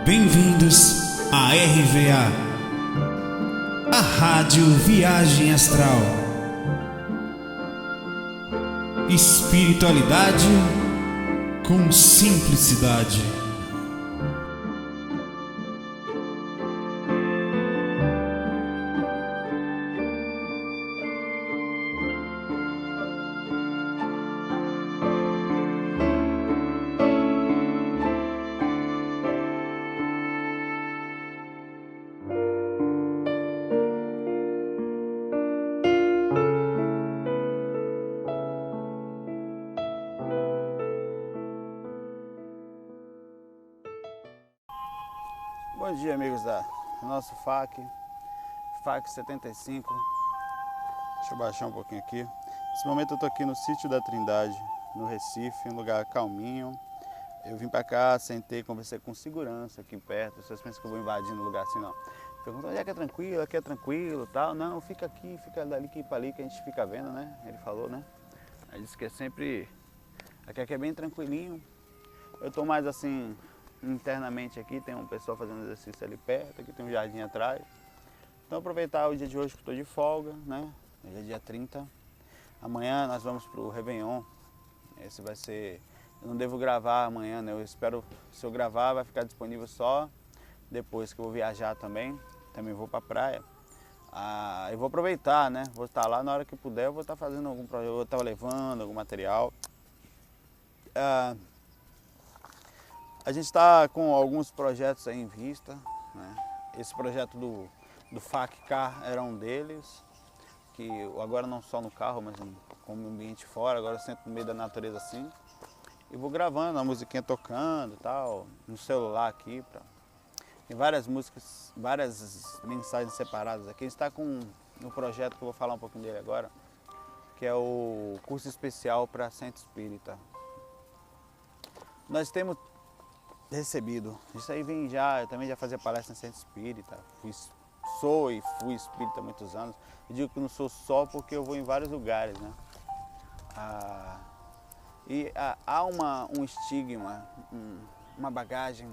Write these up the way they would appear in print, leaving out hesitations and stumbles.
Bem-vindos à RVA, a Rádio Viagem Astral. Espiritualidade com simplicidade. Bom dia, amigos da nosso FAQ 75. Deixa eu baixar um pouquinho aqui. Nesse momento eu tô aqui no sítio da Trindade, no Recife, um lugar calminho. Eu vim pra cá, sentei, conversei com segurança aqui perto. Vocês pensam que eu vou invadindo um lugar assim, não. Perguntou onde é que é tranquilo, aqui é tranquilo, tal. Não, fica aqui, fica dali que pra ali que a gente fica vendo, né? Ele falou, né? Ele disse que é sempre... Aqui é bem tranquilinho. Eu tô mais assim... Internamente aqui tem um pessoal fazendo exercício ali perto, aqui tem um jardim atrás. Então aproveitar o dia de hoje que estou de folga, né? Hoje é dia 30. Amanhã nós vamos para o Réveillon. Esse vai ser... Eu não devo gravar amanhã, né? Eu espero, se eu gravar, vai ficar disponível só depois que eu vou viajar também. Também vou para a praia. Eu vou aproveitar, né? Vou estar lá na hora que puder, eu vou estar fazendo algum projeto, eu vou estar levando algum material. A gente está com alguns projetos aí em vista, né? Esse projeto do FAQ Car era um deles, que agora não só no carro, mas como ambiente fora, agora eu sento no meio da natureza assim. E vou gravando a musiquinha tocando e tal, no celular aqui. Tem várias músicas, várias mensagens separadas aqui. A gente está com um projeto que eu vou falar um pouquinho dele agora, que é o curso especial para Centro Espírita. Nós temos recebido. Isso aí vem já, eu também já fazia palestra em Centro Espírita, sou e fui espírita há muitos anos. Eu digo que não sou só porque eu vou em vários lugares, né? Há um estigma, uma bagagem,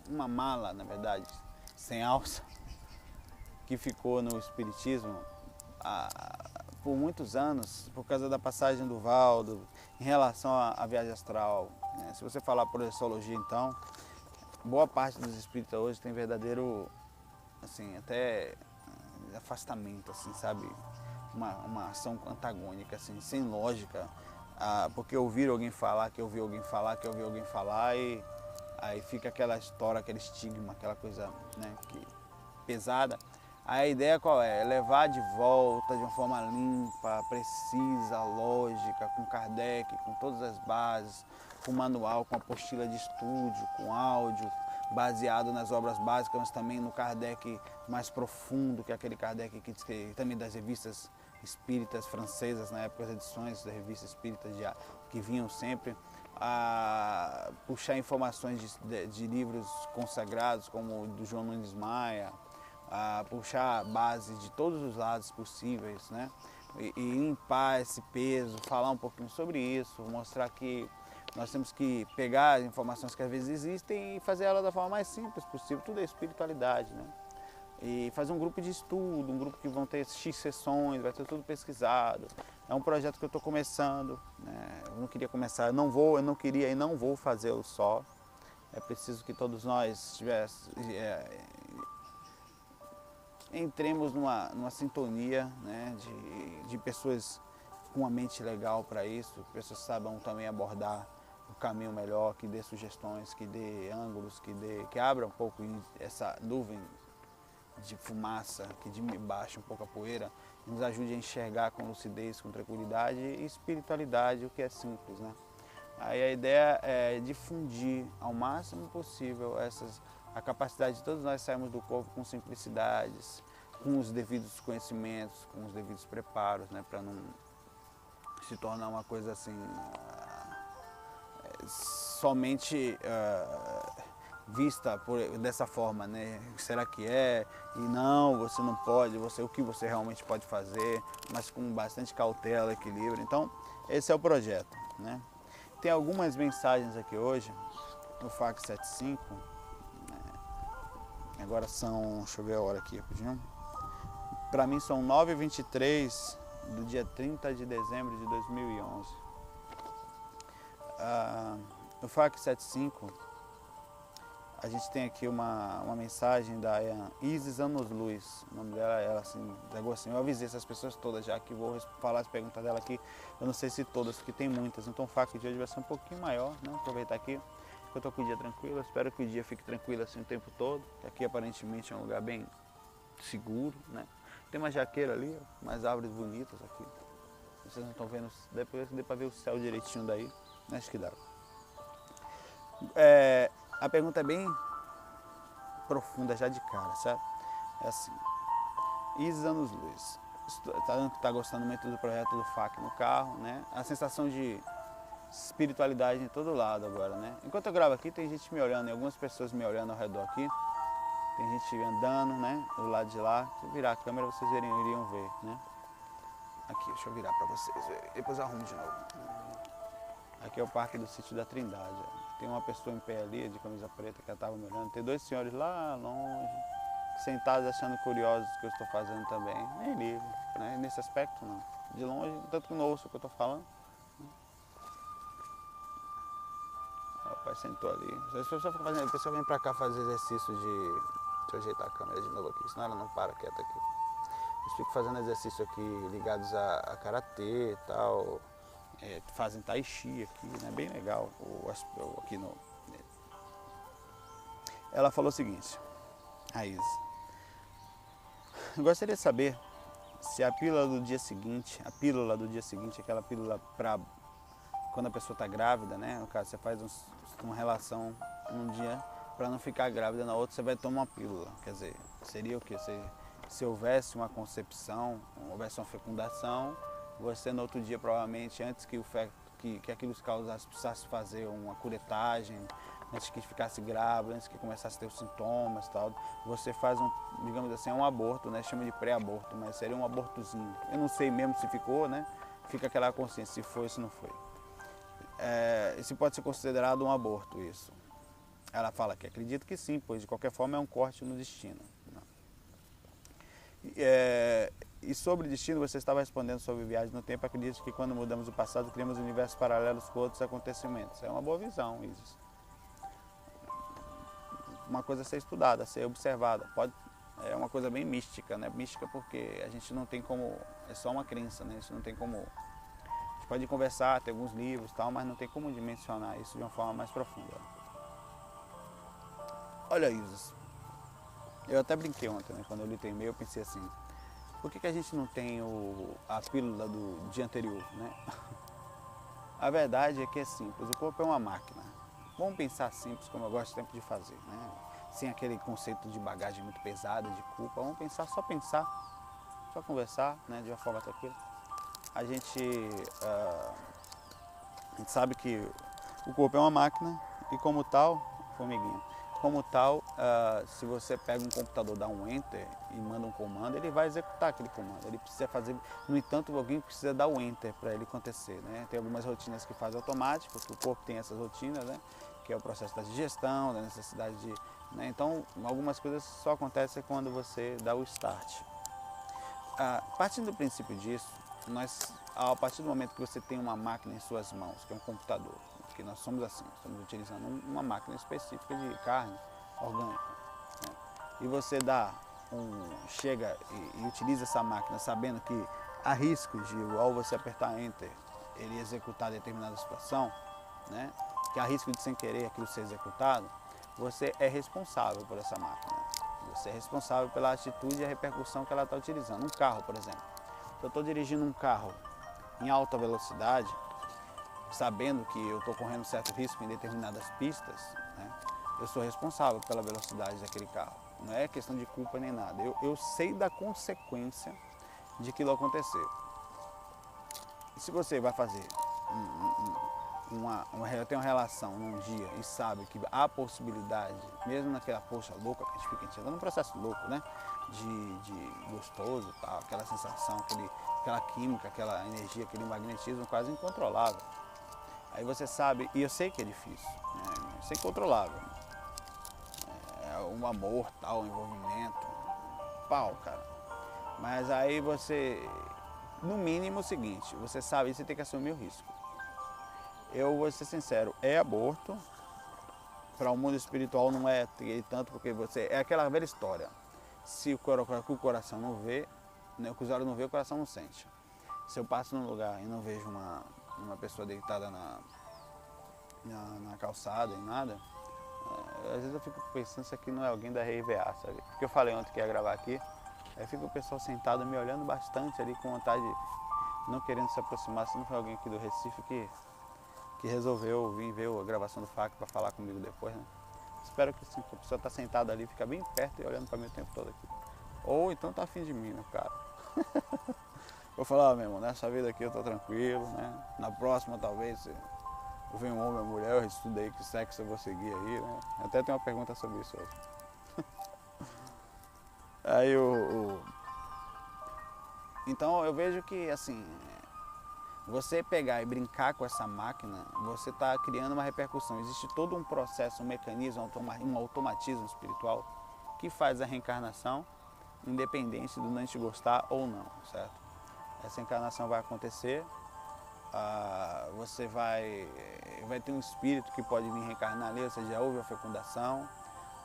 uma mala, na verdade, sem alça, que ficou no espiritismo por muitos anos, por causa da passagem do Valdo, em relação à viagem astral. Se você falar por projeciologia, então, boa parte dos espíritas hoje tem verdadeiro, assim, até afastamento, assim, sabe? Uma ação antagônica, assim, sem lógica, porque ouviram alguém falar, que ouviu alguém falar, que ouviu alguém falar, e aí fica aquela história, aquele estigma, aquela coisa, né, pesada. A ideia qual é? Levar de volta de uma forma limpa, precisa, lógica, com Kardec, com todas as bases, com manual, com apostila de estúdio, com áudio, baseado nas obras básicas, mas também no Kardec mais profundo, que é aquele Kardec que também das revistas espíritas francesas, na época as edições da revista espírita que vinham sempre, a puxar informações de livros consagrados, como o do João Nunes Maia, a puxar a base de todos os lados possíveis, né? E limpar esse peso, falar um pouquinho sobre isso, mostrar que nós temos que pegar as informações que às vezes existem e fazer elas da forma mais simples possível. Tudo é espiritualidade, né? E fazer um grupo de estudo, um grupo que vão ter X sessões, vai ter tudo pesquisado. É um projeto que eu estou começando, né? Eu não queria começar, eu não queria e não vou fazê-lo só. É preciso que todos nós entremos numa sintonia, né, de pessoas com uma mente legal para isso, pessoas que saibam também abordar o caminho melhor, que dê sugestões, que dê ângulos, que abra um pouco essa nuvem de fumaça, que baixe um pouco a poeira, e nos ajude a enxergar com lucidez, com tranquilidade e espiritualidade, o que é simples, né? Aí a ideia é difundir ao máximo possível a capacidade de todos nós sairmos do corpo com simplicidades, com os devidos conhecimentos, com os devidos preparos, né, para não se tornar uma coisa assim, somente vista dessa forma, né? Será que é? E não, você não pode, o que você realmente pode fazer, mas com bastante cautela, equilíbrio. Então, esse é o projeto, né? Tem algumas mensagens aqui hoje, no FAQ 75, Agora são, deixa eu ver a hora aqui rapidinho. Para mim são 9h23 do dia 30 de dezembro de 2011. No FAQ 75, a gente tem aqui uma mensagem da Isis Anos Luz. O nome dela, ela assim, pegou assim, eu avisei essas pessoas todas já que vou falar as perguntas dela aqui. Eu não sei se todas, porque tem muitas. Então o FAQ de hoje vai ser um pouquinho maior, né? Aproveitar aqui. Eu estou com o dia tranquilo, espero que o dia fique tranquilo assim o tempo todo. Que aqui aparentemente é um lugar bem seguro, né? Tem uma jaqueira ali, umas árvores bonitas aqui. Vocês não estão vendo, depois dê para ver o céu direitinho daí, né? Acho que dá. A pergunta é bem profunda já de cara, sabe? É assim, Isis Anos Luz, tá gostando muito do projeto do FAQ no carro, né? A sensação de espiritualidade em todo lado agora, né? Enquanto eu gravo aqui, tem gente me olhando, algumas pessoas me olhando ao redor aqui. Tem gente andando, né? Do lado de lá. Se eu virar a câmera, vocês iriam ver, né? Aqui, deixa eu virar para vocês verem. Depois eu arrumo de novo. Aqui é o Parque do Sítio da Trindade. Ó. Tem uma pessoa em pé ali, de camisa preta, que ela estava me olhando. Tem dois senhores lá longe, sentados achando curiosos o que eu estou fazendo também. Nem ligo, né? Nesse aspecto, não. De longe, tanto que não ouço o que eu estou falando. O rapaz sentou ali. A pessoa vem pra cá fazer exercício de... Deixa eu ajeitar a câmera de novo aqui, senão ela não para quieta aqui. Eles ficam fazendo exercício aqui ligados a karatê e tal. Fazem tai chi aqui, né? Bem legal. Aqui no... Ela falou o seguinte, a Isa. Eu gostaria de saber se a pílula do dia seguinte, aquela pílula para quando a pessoa está grávida, né? No caso, você faz uma relação um dia para não ficar grávida, na outra você vai tomar uma pílula. Quer dizer, seria o quê? Se houvesse uma concepção, houvesse uma fecundação, você no outro dia, provavelmente, antes que aquilo causasse, precisasse fazer uma curetagem, antes que ficasse grávida, antes que começasse a ter os sintomas e tal, você faz digamos assim, um aborto, né? Chama de pré-aborto, mas seria um abortozinho. Eu não sei mesmo se ficou, né? Fica aquela consciência, se foi ou se não foi. Isso pode ser considerado um aborto, isso. Ela fala que acredita que sim, pois de qualquer forma é um corte no destino. E sobre destino, você estava respondendo sobre viagem no tempo. Acredito que quando mudamos o passado, criamos universos paralelos com outros acontecimentos. É uma boa visão, Isis. Uma coisa a ser estudada, a ser observada. É uma coisa bem mística, né? Mística porque a gente não tem como... É só uma crença, né? Isso não tem como... A gente pode conversar, ter alguns livros e tal, mas não tem como dimensionar isso de uma forma mais profunda. Olha, Isis, eu até brinquei ontem, né? Quando eu li teu e-mail, eu pensei assim, por que a gente não tem a pílula do dia anterior, né? A verdade é que é simples, o corpo é uma máquina. Vamos pensar simples, como eu gosto sempre de fazer, né? Sem aquele conceito de bagagem muito pesada, de culpa. Vamos pensar, só conversar, né? De uma forma tranquila. A gente sabe que o corpo é uma máquina e como tal, formiguinha, como tal, se você pega um computador, dá um enter e manda um comando, ele vai executar aquele comando. Ele precisa fazer, no entanto, alguém precisa dar o enter para ele acontecer, né? Tem algumas rotinas que faz automático, porque o corpo tem essas rotinas, né? Que é o processo da digestão, da necessidade de... Né? Então, algumas coisas só acontecem quando você dá o start. Partindo do princípio disso, a partir do momento que você tem uma máquina em suas mãos, que é um computador, porque nós somos assim, estamos utilizando uma máquina específica de carne orgânica, né? E você chega e utiliza essa máquina sabendo que há riscos de, ao você apertar Enter, ele executar determinada situação, né? Que há risco de sem querer aquilo ser executado, você é responsável por essa máquina. Você é responsável pela atitude e a repercussão que ela está utilizando. Um carro, por exemplo. Se eu estou dirigindo um carro em alta velocidade, sabendo que eu estou correndo certo risco em determinadas pistas, né, eu sou responsável pela velocidade daquele carro. Não é questão de culpa nem nada. Eu sei da consequência de aquilo acontecer. E se você vai fazer tem uma relação num dia e sabe que há possibilidade, mesmo naquela poxa louca que a gente fica num processo louco, né? De gostoso, tal, aquela sensação, aquela química, aquela energia, aquele magnetismo quase incontrolável. Aí você sabe, e eu sei que é difícil, né? Isso é incontrolável. um amor, tal, um envolvimento. Pau, cara. Mas aí você, no mínimo, é o seguinte, você sabe, você tem que assumir o risco. Eu vou ser sincero, é aborto. Para o mundo espiritual não é tanto, porque você. É aquela velha história. Se o coração não vê, né, o olhos não vê, o coração não sente. Se eu passo num lugar e não vejo uma pessoa deitada na calçada e nada, às vezes eu fico pensando se aqui não é alguém da RVA, sabe? Porque eu falei ontem que ia gravar aqui, aí fica o pessoal sentado me olhando bastante ali, com vontade, não querendo se aproximar, se não foi alguém aqui do Recife que resolveu vir ver a gravação do FAQ para falar comigo depois, né? Espero que a pessoa está sentada ali, fica bem perto e olhando para mim o tempo todo aqui. Ou então tá afim de mim, né, cara? Vou falar, meu irmão, nessa vida aqui eu tô tranquilo, né? Na próxima talvez eu venho um homem ou mulher, eu estudei que sexo eu vou seguir aí, né? Até tem uma pergunta sobre isso hoje. Aí Então eu vejo que assim, você pegar e brincar com essa máquina, você está criando uma repercussão. Existe todo um processo, um mecanismo, um automatismo espiritual que faz a reencarnação, independente do não te gostar ou não, certo? Essa encarnação vai acontecer, você vai ter um espírito que pode vir reencarnar ali, ou seja, houve a fecundação,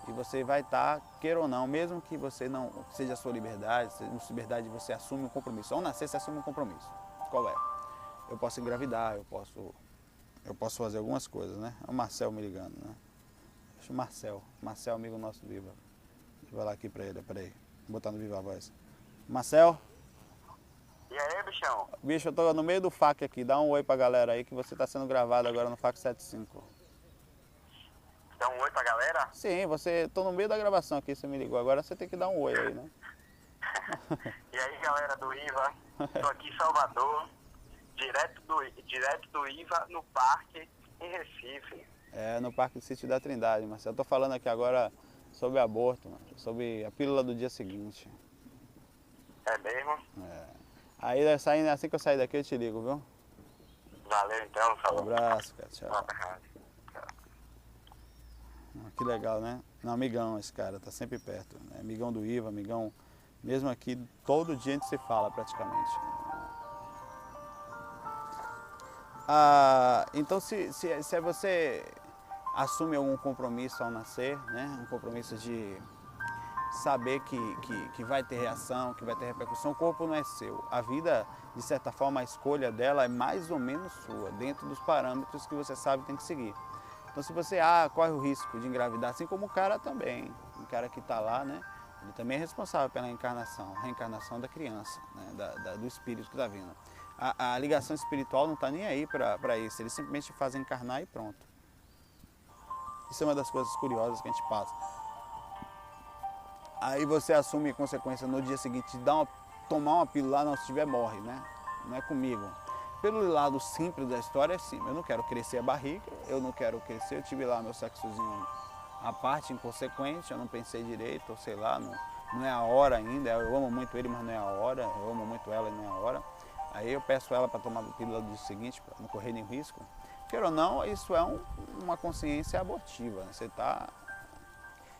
e você vai estar, queira ou não, mesmo que você não seja a sua liberdade, liberdade você assume um compromisso. Ao nascer, você assume um compromisso. Qual é? Eu posso engravidar, eu posso fazer algumas coisas, né? É o Marcel me ligando, né? Deixa o Marcel, amigo nosso do Viva. Deixa eu falar aqui pra ele, peraí. Vou botar no Viva Voz. Marcel? E aí, bichão? Bicho, eu tô no meio do FAQ aqui, dá um oi pra galera aí que você tá sendo gravado agora no FAQ 75. Dá um oi pra galera? Sim, tô no meio da gravação aqui, você me ligou, agora você tem que dar um oi aí, né? E aí, galera do IVA, tô aqui em Salvador, direto do IVA, no parque, em Recife. É, no Parque do Sítio da Trindade, Marcelo. Eu tô falando aqui agora sobre aborto, sobre a pílula do dia seguinte. É mesmo? É. Aí, assim que eu sair daqui, eu te ligo, viu? Valeu então, Um falou. abraço, cara. Tchau. Tchau. Que legal, né? Um amigão esse cara, tá sempre perto. Né? Amigão do IVA, amigão... Mesmo aqui, todo dia a gente se fala praticamente. Então, se você assume algum compromisso ao nascer, né? Um compromisso de saber que vai ter reação, que vai ter repercussão, o corpo não é seu. A vida, de certa forma, a escolha dela é mais ou menos sua, dentro dos parâmetros que você sabe que tem que seguir. Então, se você corre o risco de engravidar, assim como o cara também, o cara que está lá, né? Ele também é responsável pela a reencarnação da criança, né? Do espírito que está vindo. A ligação espiritual não está nem aí para isso, eles simplesmente fazem encarnar e pronto. Isso é uma das coisas curiosas que a gente passa. Aí você assume a consequência no dia seguinte de tomar uma pílula, não, se tiver morre, né? Não é comigo. Pelo lado simples da história é sim, eu não quero crescer a barriga, eu não quero crescer, eu tive lá meu sexozinho à parte, inconsequente, eu não pensei direito, ou sei lá, não é a hora ainda, eu amo muito ele, mas não é a hora, eu amo muito ela e não é a hora. Aí eu peço ela para tomar a pílula do dia seguinte, para não correr nenhum risco. Quer ou não, isso é uma consciência abortiva, né? Você está,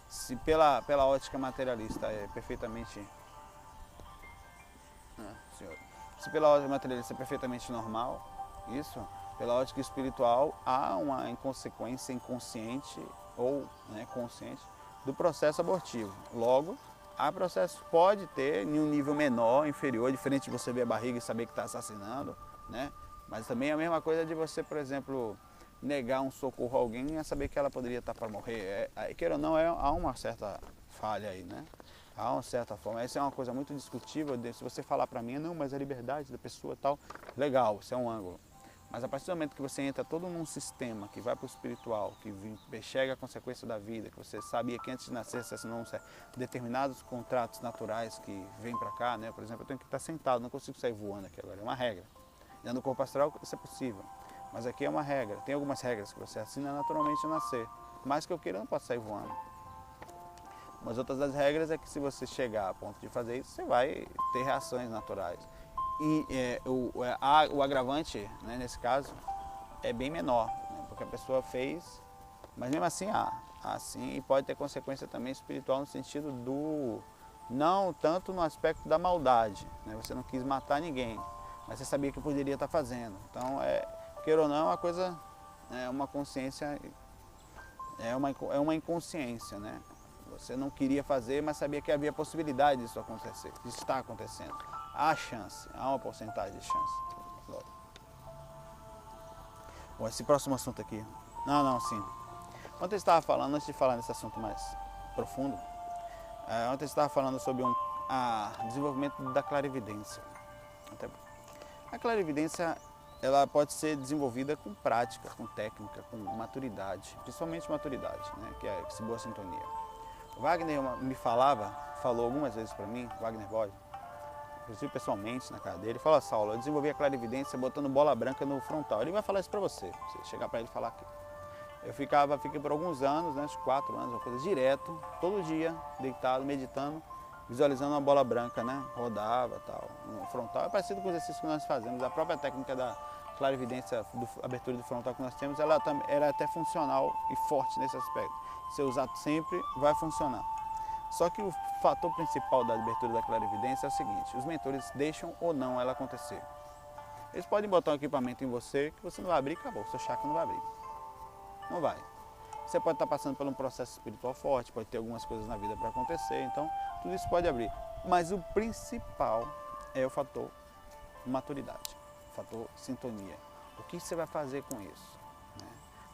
se pela ótica materialista é perfeitamente... Se pela ótica materialista é perfeitamente normal, isso, pela ótica espiritual há uma inconsequência inconsciente ou consciente do processo abortivo. Logo, há processo pode ter em um nível menor, inferior, diferente de você ver a barriga e saber que está assassinando, né? Mas também é a mesma coisa de você, por exemplo, negar um socorro a alguém e saber que ela poderia estar para morrer. Queira ou não, há uma certa falha aí, né? Há uma certa forma. Essa é uma coisa muito discutível. Se você falar para mim, não, mas a liberdade da pessoa e tal, legal, isso é um ângulo. Mas a partir do momento que você entra todo num sistema que vai para o espiritual, que chega a consequência da vida, que você sabia que antes de nascer você assinou determinados contratos naturais que vêm para cá, né? Por exemplo, eu tenho que estar sentado, não consigo sair voando aqui agora, é uma regra. Já no corpo astral isso é possível, mas aqui é uma regra. Tem algumas regras que você assina naturalmente ao nascer, mas que eu queira eu não posso sair voando. Mas outras das regras é que se você chegar a ponto de fazer isso, você vai ter reações naturais. E o agravante, né, nesse caso, é bem menor, né, porque a pessoa fez, mas mesmo assim há assim, e pode ter consequência também espiritual no sentido do, não tanto no aspecto da maldade, né? Você não quis matar ninguém, mas você sabia que poderia estar fazendo. Então, queira ou não, é uma coisa, é uma consciência, é uma inconsciência, né? Você não queria fazer, mas sabia que havia possibilidade disso acontecer, disso estar acontecendo. Há chance, há uma porcentagem de chance. Bom, esse próximo assunto aqui. Sim. Ontem eu estava falando, antes de falar nesse assunto mais profundo, ontem eu estava falando sobre o desenvolvimento da clarividência. A clarividência, ela pode ser desenvolvida com prática, com técnica, com maturidade, principalmente maturidade, né? Que é essa boa sintonia. O Wagner falou algumas vezes para mim, Wagner Bode, inclusive pessoalmente na casa dele, falou: Saulo, eu desenvolvi a clarividência botando bola branca no frontal. Ele vai falar isso para você chegar para ele e falar aqui. Eu fiquei por alguns anos, né, uns 4 anos, uma coisa direto, todo dia, deitado, meditando, visualizando uma bola branca, né, rodava tal, no frontal. É parecido com o exercício que nós fazemos. A própria técnica da clarividência, abertura do frontal que nós temos, ela é até funcional e forte nesse aspecto. Se eu usar sempre, vai funcionar. Só que o fator principal da abertura da clarividência é o seguinte: os mentores deixam ou não ela acontecer. Eles podem botar um equipamento em você que você não vai abrir, acabou, seu chakra não vai abrir. Não vai. Você pode estar passando por um processo espiritual forte, pode ter algumas coisas na vida para acontecer, então tudo isso pode abrir. Mas o principal é o fator maturidade, o fator sintonia. O que você vai fazer com isso? Né?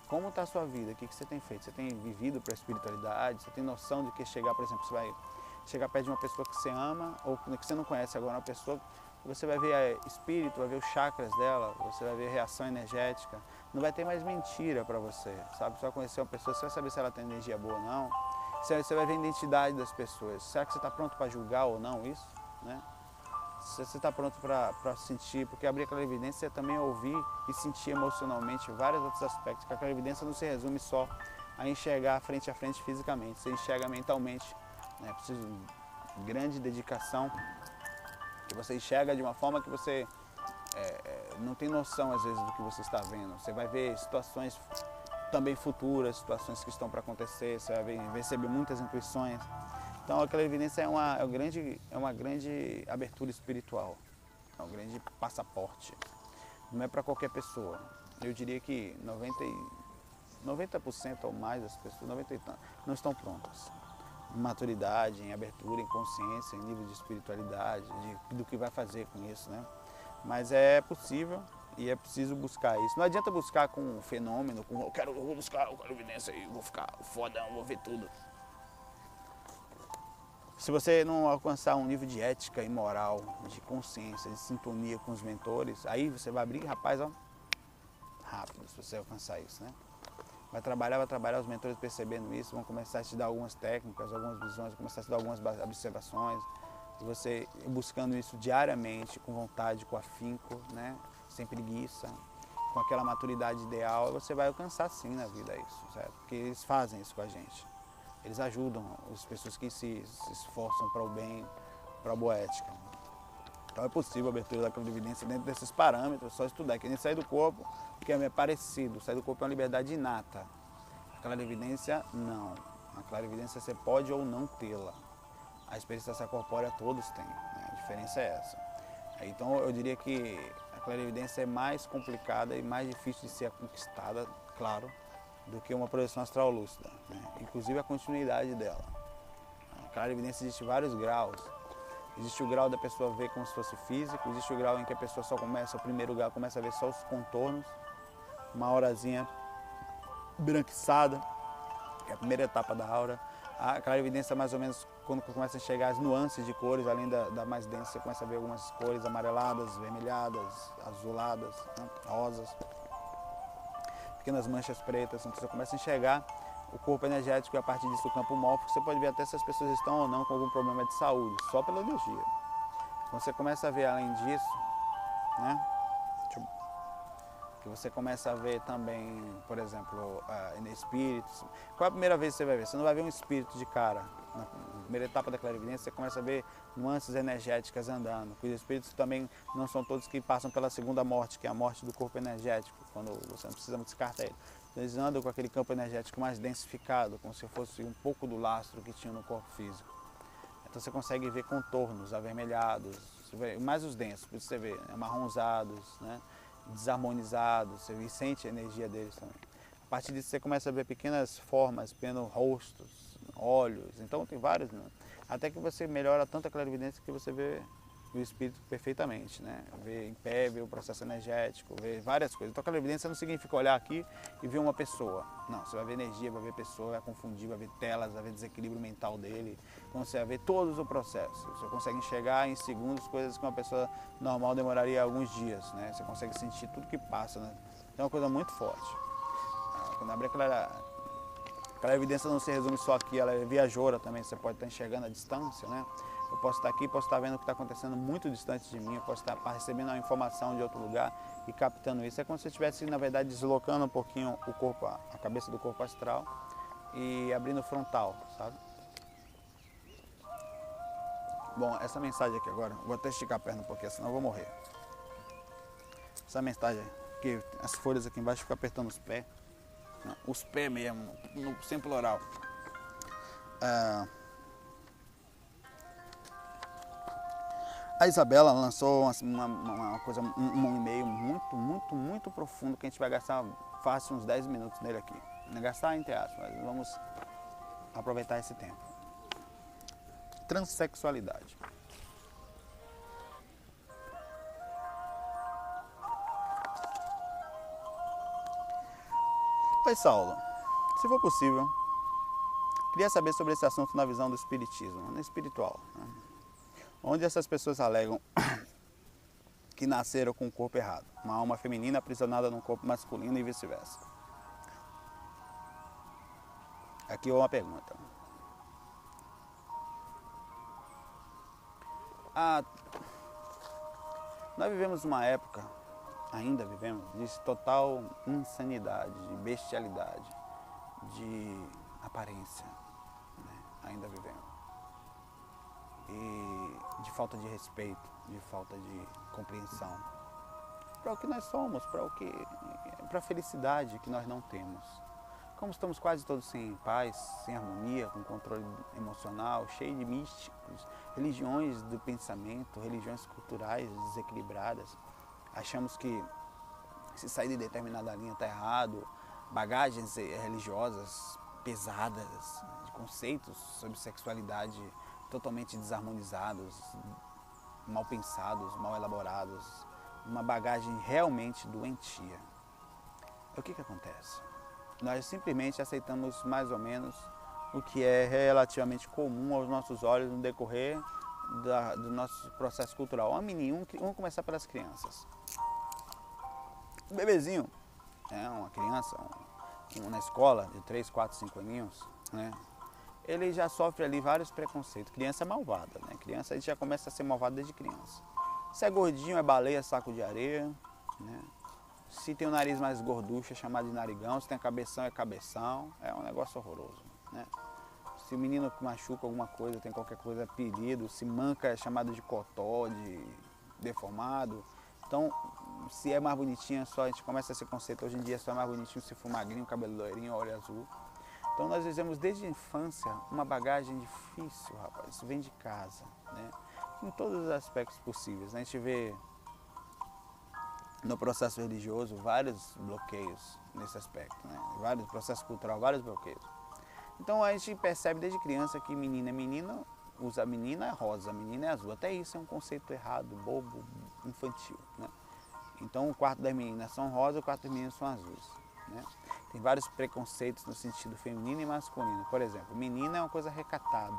Como está a sua vida? O que você tem feito? Você tem vivido para a espiritualidade? Você tem noção de que chegar, por exemplo, você vai chegar perto de uma pessoa que você ama ou que você não conhece agora, uma pessoa, você vai ver espírito, vai ver os chakras dela, você vai ver reação energética. Não vai ter mais mentira para você, sabe? Você vai conhecer uma pessoa, você vai saber se ela tem energia boa ou não. Você vai ver a identidade das pessoas. Será que você está pronto para julgar ou não isso? Né? Se você está pronto para sentir, porque abrir a clarividência é também ouvir e sentir emocionalmente vários outros aspectos, que a clarividência não se resume só a enxergar frente a frente fisicamente, você enxerga mentalmente, né? Precisa de grande dedicação, que você enxerga de uma forma que você não tem noção às vezes do que você está vendo. Você vai ver situações também futuras, situações que estão para acontecer, você vai receber muitas intuições. Então a clarividência é uma grande abertura espiritual, é um grande passaporte. Não é para qualquer pessoa. Eu diria que 90% ou mais das pessoas, 90 e tanto, não estão prontas. Em maturidade, em abertura, em consciência, em nível de espiritualidade, do que vai fazer com isso, né? Mas é possível e é preciso buscar isso. Não adianta buscar com um fenômeno, com eu vou buscar a clarividência e vou ficar fodão, vou ver tudo. Se você não alcançar um nível de ética e moral, de consciência, de sintonia com os mentores, aí você vai abrir, rapaz, ó, rápido, se você alcançar isso, né? Vai trabalhar, os mentores percebendo isso, vão começar a te dar algumas técnicas, algumas visões, vão começar a te dar algumas observações. E você buscando isso diariamente, com vontade, com afinco, né? Sem preguiça, com aquela maturidade ideal, você vai alcançar sim na vida isso, certo? Porque eles fazem isso com a gente. Eles ajudam as pessoas que se esforçam para o bem, para a boa ética. Então é possível a abertura da clarividência dentro desses parâmetros, só estudar. Que nem sair do corpo, que é parecido. Sair do corpo é uma liberdade inata. A clarividência, não. A clarividência você pode ou não tê-la. A experiência corpórea todos têm, né? A diferença é essa. Então eu diria que a clarividência é mais complicada e mais difícil de ser conquistada, claro, do que uma projeção astral lúcida, né? Inclusive a continuidade dela. A clarividência existe vários graus. Existe o grau da pessoa ver como se fosse físico, existe o grau em que a pessoa só começa, o primeiro grau começa a ver só os contornos, uma aurazinha branquiçada, que é a primeira etapa da aura. A clarividência mais ou menos quando começa a enxergar as nuances de cores, além da mais densa, você começa a ver algumas cores amareladas, vermelhadas, azuladas, né, rosas, pequenas manchas pretas, então você começa a enxergar o corpo energético e a partir disso o campo mórfico, você pode ver até se as pessoas estão ou não com algum problema de saúde, só pela energia. Quando você começa a ver além disso, né, que você começa a ver também, por exemplo, espíritos. Qual é a primeira vez que você vai ver? Você não vai ver um espírito de cara. Na primeira etapa da clarividência, você começa a ver nuances energéticas andando. Os espíritos também não são todos que passam pela segunda morte, que é a morte do corpo energético, quando você não precisa descartar ele. Eles andam com aquele campo energético mais densificado, como se fosse um pouco do lastro que tinha no corpo físico. Então você consegue ver contornos avermelhados, mais os densos, por isso você vê amarronzados, né? Desarmonizados, você sente a energia deles também. A partir disso você começa a ver pequenas formas, pequenos rostos, olhos, então tem vários, né? Até que você melhora tanto a clarividência que você vê o espírito perfeitamente, né? Vê em pé, vê o processo energético, vê várias coisas. Então a clarividência não significa olhar aqui e ver uma pessoa. Não, você vai ver energia, vai ver pessoa, vai confundir, vai ver telas, vai ver desequilíbrio mental dele. Então você vai ver todos os processos. Você consegue enxergar em segundos coisas que uma pessoa normal demoraria alguns dias, né? Você consegue sentir tudo que passa, né? Então é uma coisa muito forte. Quando abre a clarividência não se resume só aqui, ela é viajoura também, você pode estar enxergando a distância, né? Eu posso estar aqui, posso estar vendo o que está acontecendo muito distante de mim, eu posso estar recebendo uma informação de outro lugar e captando isso. É como se eu estivesse, na verdade, deslocando um pouquinho o corpo, a cabeça do corpo astral e abrindo o frontal, sabe? Bom, essa mensagem aqui agora, vou até esticar a perna um pouquinho, senão eu vou morrer. Essa mensagem, que as folhas aqui embaixo ficam apertando os pés, os pés mesmo, sem plural. A Isabela lançou uma coisa, um e-mail muito profundo que a gente vai gastar fácil uns 10 minutos nele aqui. Não gastar entre aspas, mas vamos aproveitar esse tempo. Transsexualidade. Oi, Saulo. Se for possível, queria saber sobre esse assunto na visão do espiritismo, no espiritual, né? Onde essas pessoas alegam que nasceram com o corpo errado, uma alma feminina aprisionada num corpo masculino e vice-versa. Aqui é uma pergunta. Nós vivemos uma época, ainda vivemos, de total insanidade, de bestialidade, de aparência, né? Ainda vivemos. E de falta de respeito, de falta de compreensão para o que nós somos, para a felicidade que nós não temos. Como estamos quase todos sem paz, sem harmonia, com controle emocional, cheio de místicos, religiões do pensamento, religiões culturais desequilibradas, achamos que se sair de determinada linha está errado, bagagens religiosas pesadas, de conceitos sobre sexualidade totalmente desarmonizados, mal pensados, mal elaborados, uma bagagem realmente doentia. O que acontece? Nós simplesmente aceitamos mais ou menos o que é relativamente comum aos nossos olhos no decorrer do nosso processo cultural. Vamos começar pelas crianças. O bebezinho, uma criança, na escola de 3, 4, 5 aninhos, né? Ele já sofre ali vários preconceitos. Criança é malvada, né? Criança, a gente já começa a ser malvado desde criança. Se é gordinho, é baleia, saco de areia, né? Se tem o nariz mais gorducho, é chamado de narigão. Se tem cabeção, é cabeção. É um negócio horroroso, né? Se o menino machuca alguma coisa, tem qualquer coisa, apelido. Se manca, é chamado de cotó, de deformado. Então, se é mais bonitinho, a gente começa esse conceito. Hoje em dia, só é mais bonitinho se for magrinho, cabelo loirinho, olho azul. Então nós fizemos desde a infância uma bagagem difícil, rapaz, isso vem de casa, né? Em todos os aspectos possíveis, né? A gente vê no processo religioso vários bloqueios nesse aspecto, né? Vários processos culturais, vários bloqueios. Então a gente percebe desde criança que menina é menina, a menina é rosa, a menina é azul. Até isso é um conceito errado, bobo, infantil, né? Então o quarto das meninas são rosa, o quarto das meninas são azuis, né? Tem vários preconceitos no sentido feminino e masculino. Por exemplo, menina é uma coisa recatada,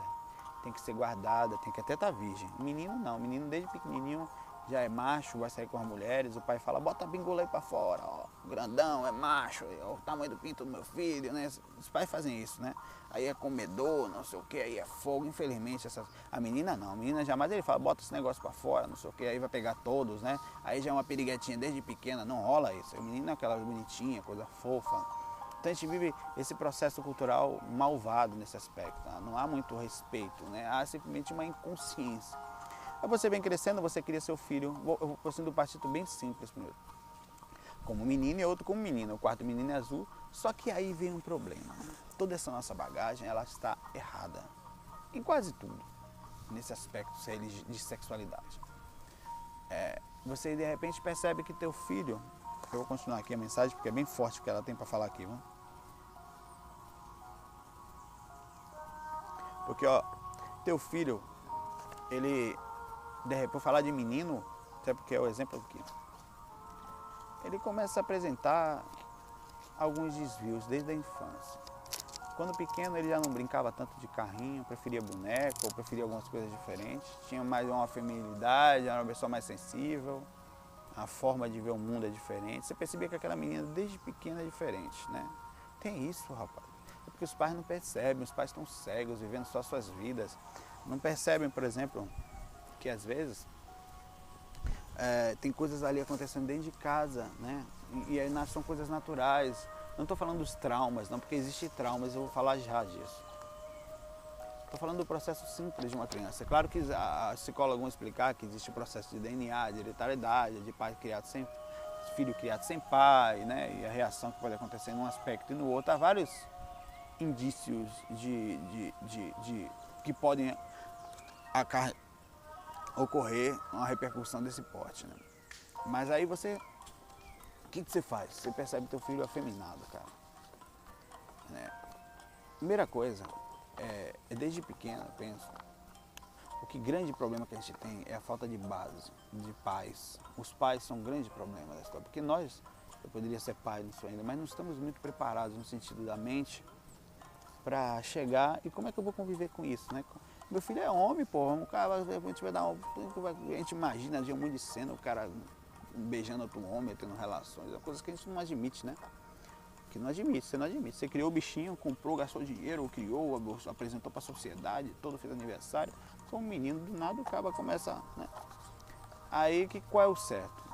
tem que ser guardada, tem que até estar virgem. Menino não, menino desde pequenininho já é macho, vai sair com as mulheres, o pai fala, bota a bingola aí pra fora, ó, grandão, é macho, é o tamanho do pinto do meu filho, né? Os pais fazem isso, né? Aí é comedor, não sei o que, aí é fogo, infelizmente. A menina não, a menina jamais ele fala, bota esse negócio pra fora, não sei o que, aí vai pegar todos, né? Aí já é uma piriguetinha desde pequena, não rola isso. A menina é aquela bonitinha, coisa fofa. Então a gente vive esse processo cultural malvado nesse aspecto, tá? Não há muito respeito, né? Há simplesmente uma inconsciência. Aí você vem crescendo, você cria seu filho, eu vou sendo um partido bem simples primeiro. Como menino e outro como menina. O quarto menino é azul, Só que aí vem um problema. Toda essa nossa bagagem, ela está errada. Em quase tudo, nesse aspecto de sexualidade. Você de repente percebe que teu filho... Eu vou continuar aqui a mensagem, porque é bem forte o que ela tem para falar aqui. Viu? Porque, ó, teu filho, ele... Por falar de menino, até porque é o exemplo aqui. Ele começa a apresentar alguns desvios desde a infância. Quando pequeno ele já não brincava tanto de carrinho, preferia boneco, ou preferia algumas coisas diferentes. Tinha mais uma feminilidade, era uma pessoa mais sensível. A forma de ver o mundo é diferente. Você percebia que aquela menina desde pequena é diferente, né? Tem isso, rapaz. É porque os pais não percebem, os pais estão cegos, vivendo só suas vidas. Não percebem, por exemplo, que às vezes tem coisas ali acontecendo dentro de casa, né? E aí são coisas naturais. Não estou falando dos traumas, não, porque existem traumas, eu vou falar já disso. Estou falando do processo simples de uma criança. É claro que a psicóloga vai explicar que existe o processo de DNA, de hereditariedade, de pai criado sem filho criado sem pai, né? E a reação que pode acontecer num aspecto e no outro. Há vários indícios que podem ocorrer uma repercussão desse porte, né? Mas aí você... O que você faz? Você percebe que teu filho é afeminado, cara. Né? Primeira coisa, desde pequeno, eu penso, o grande problema que a gente tem é a falta de base, de pais. Os pais são um grande problema da história, porque eu poderia ser pai nisso ainda, mas não estamos muito preparados no sentido da mente para chegar e como é que eu vou conviver com isso, né? Meu filho é homem, porra, um cara, a gente vai dar a gente imagina de um monte de cena, o cara beijando outro homem, tendo relações, é coisas que a gente não admite, né? Que não admite, você não admite. Você criou o bichinho, comprou, gastou dinheiro, criou, apresentou para a sociedade, todo fez aniversário. Foi um menino, do nada o cara começa, né? Aí qual é o certo?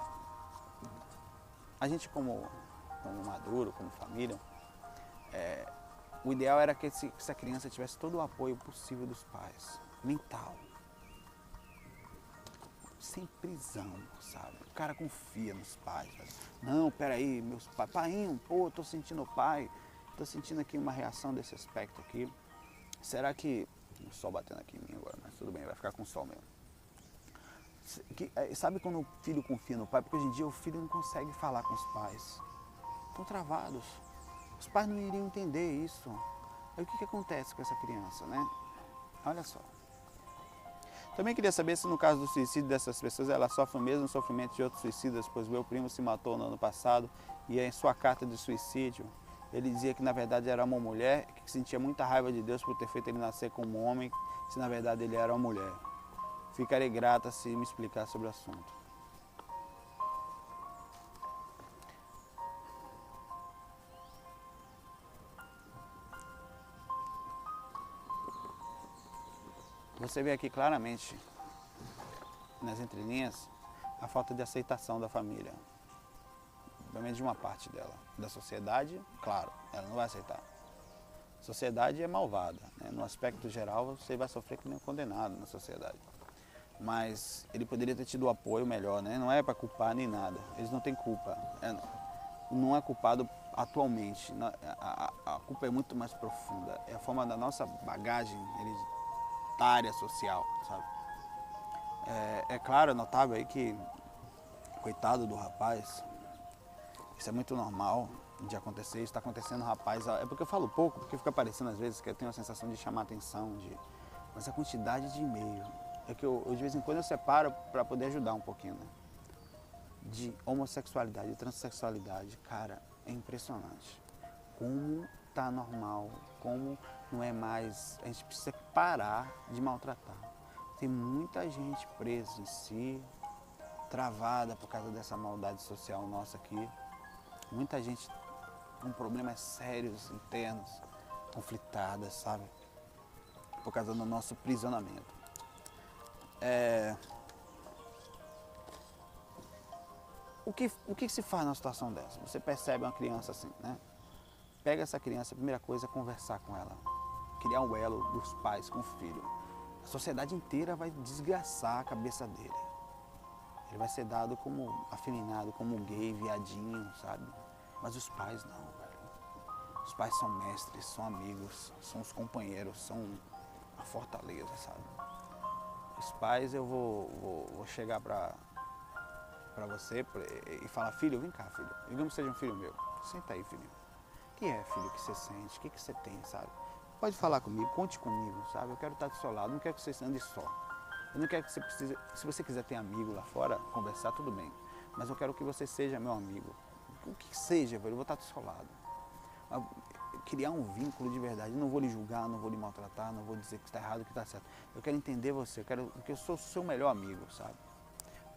A gente como maduro, como família, o ideal era que essa criança tivesse todo o apoio possível dos pais, mental. Sem prisão, sabe? O cara confia nos pais. Sabe? Não, peraí, meus pais, painho, pô, tô sentindo o pai, tô sentindo aqui uma reação desse aspecto aqui. Será que... O sol batendo aqui em mim agora, mas tudo bem, vai ficar com o sol mesmo. Sabe quando o filho confia no pai? Porque hoje em dia o filho não consegue falar com os pais. Estão travados. Os pais não iriam entender isso. Aí o que acontece com essa criança, né? Olha só. Também queria saber se no caso do suicídio dessas pessoas, elas sofrem o mesmo sofrimento de outros suicidas, pois meu primo se matou no ano passado e em sua carta de suicídio, ele dizia que na verdade era uma mulher, que sentia muita raiva de Deus por ter feito ele nascer como um homem, se na verdade ele era uma mulher. Ficarei grata se me explicar sobre o assunto. Você vê aqui claramente, nas entrelinhas, a falta de aceitação da família. Pelo menos de uma parte dela. Da sociedade, claro, ela não vai aceitar. A sociedade é malvada, né? No aspecto geral, você vai sofrer que nem um condenado na sociedade. Mas ele poderia ter tido o apoio melhor, né? Não é para culpar nem nada. Eles não têm culpa. Não é culpado atualmente. A culpa é muito mais profunda. É a forma da nossa bagagem hereditária social, sabe? É claro, é notável aí que, coitado do rapaz, isso é muito normal de acontecer, isso está acontecendo, rapaz. É porque eu falo pouco, porque fica parecendo às vezes que eu tenho a sensação de chamar atenção, mas a quantidade de e-mail, é que eu de vez em quando eu separo para poder ajudar um pouquinho, né? De homossexualidade, de transexualidade, cara, é impressionante. Como tá normal, como não é mais, a gente precisa parar de maltratar. Tem muita gente presa em si, travada por causa dessa maldade social nossa aqui. Muita gente com problemas sérios, internos, conflitadas, sabe? Por causa do nosso aprisionamento. O que se faz numa situação dessa? Você percebe uma criança assim, né? Pega essa criança, a primeira coisa é conversar com ela. Criar um elo dos pais com o filho. A sociedade inteira vai desgraçar a cabeça dele. Ele vai ser dado como afeminado, como gay, viadinho, sabe? Mas os pais não, velho. Os pais são mestres, são amigos, são os companheiros, são a fortaleza, sabe? Os pais eu vou chegar pra você e falar, filho, vem cá, filho. Digamos que seja um filho meu. Senta aí, filho. O que é, filho, que você sente? O que você tem, sabe? Pode falar comigo, conte comigo, sabe? Eu quero estar do seu lado, não quero que você ande só. Eu não quero que você precise... Se você quiser ter amigo lá fora, conversar, tudo bem. Mas eu quero que você seja meu amigo. O que seja, velho, eu vou estar do seu lado. Criar um vínculo de verdade. Eu não vou lhe julgar, não vou lhe maltratar, não vou dizer que está errado, que está certo. Eu quero entender você, porque eu sou seu melhor amigo, sabe?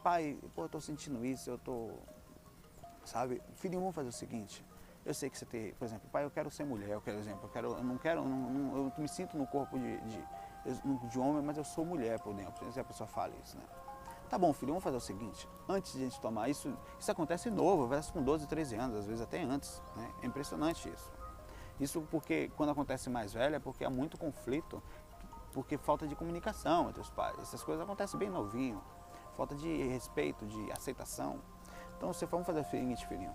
Pai, pô, eu tô sentindo isso, eu tô... Sabe? Filho, vamos fazer o seguinte. Eu sei que você tem, por exemplo, pai, eu quero ser mulher, eu me sinto no corpo de homem, mas eu sou mulher por dentro. Se a pessoa fala isso, né? Tá bom, filho, vamos fazer o seguinte. Antes de a gente tomar isso acontece novo, vai com 12, 13 anos, às vezes até antes, né? É impressionante isso. Isso porque quando acontece mais velho é porque há muito conflito, porque falta de comunicação entre os pais. Essas coisas acontecem bem novinho. Falta de respeito, de aceitação. Então vamos fazer o seguinte, filhinho,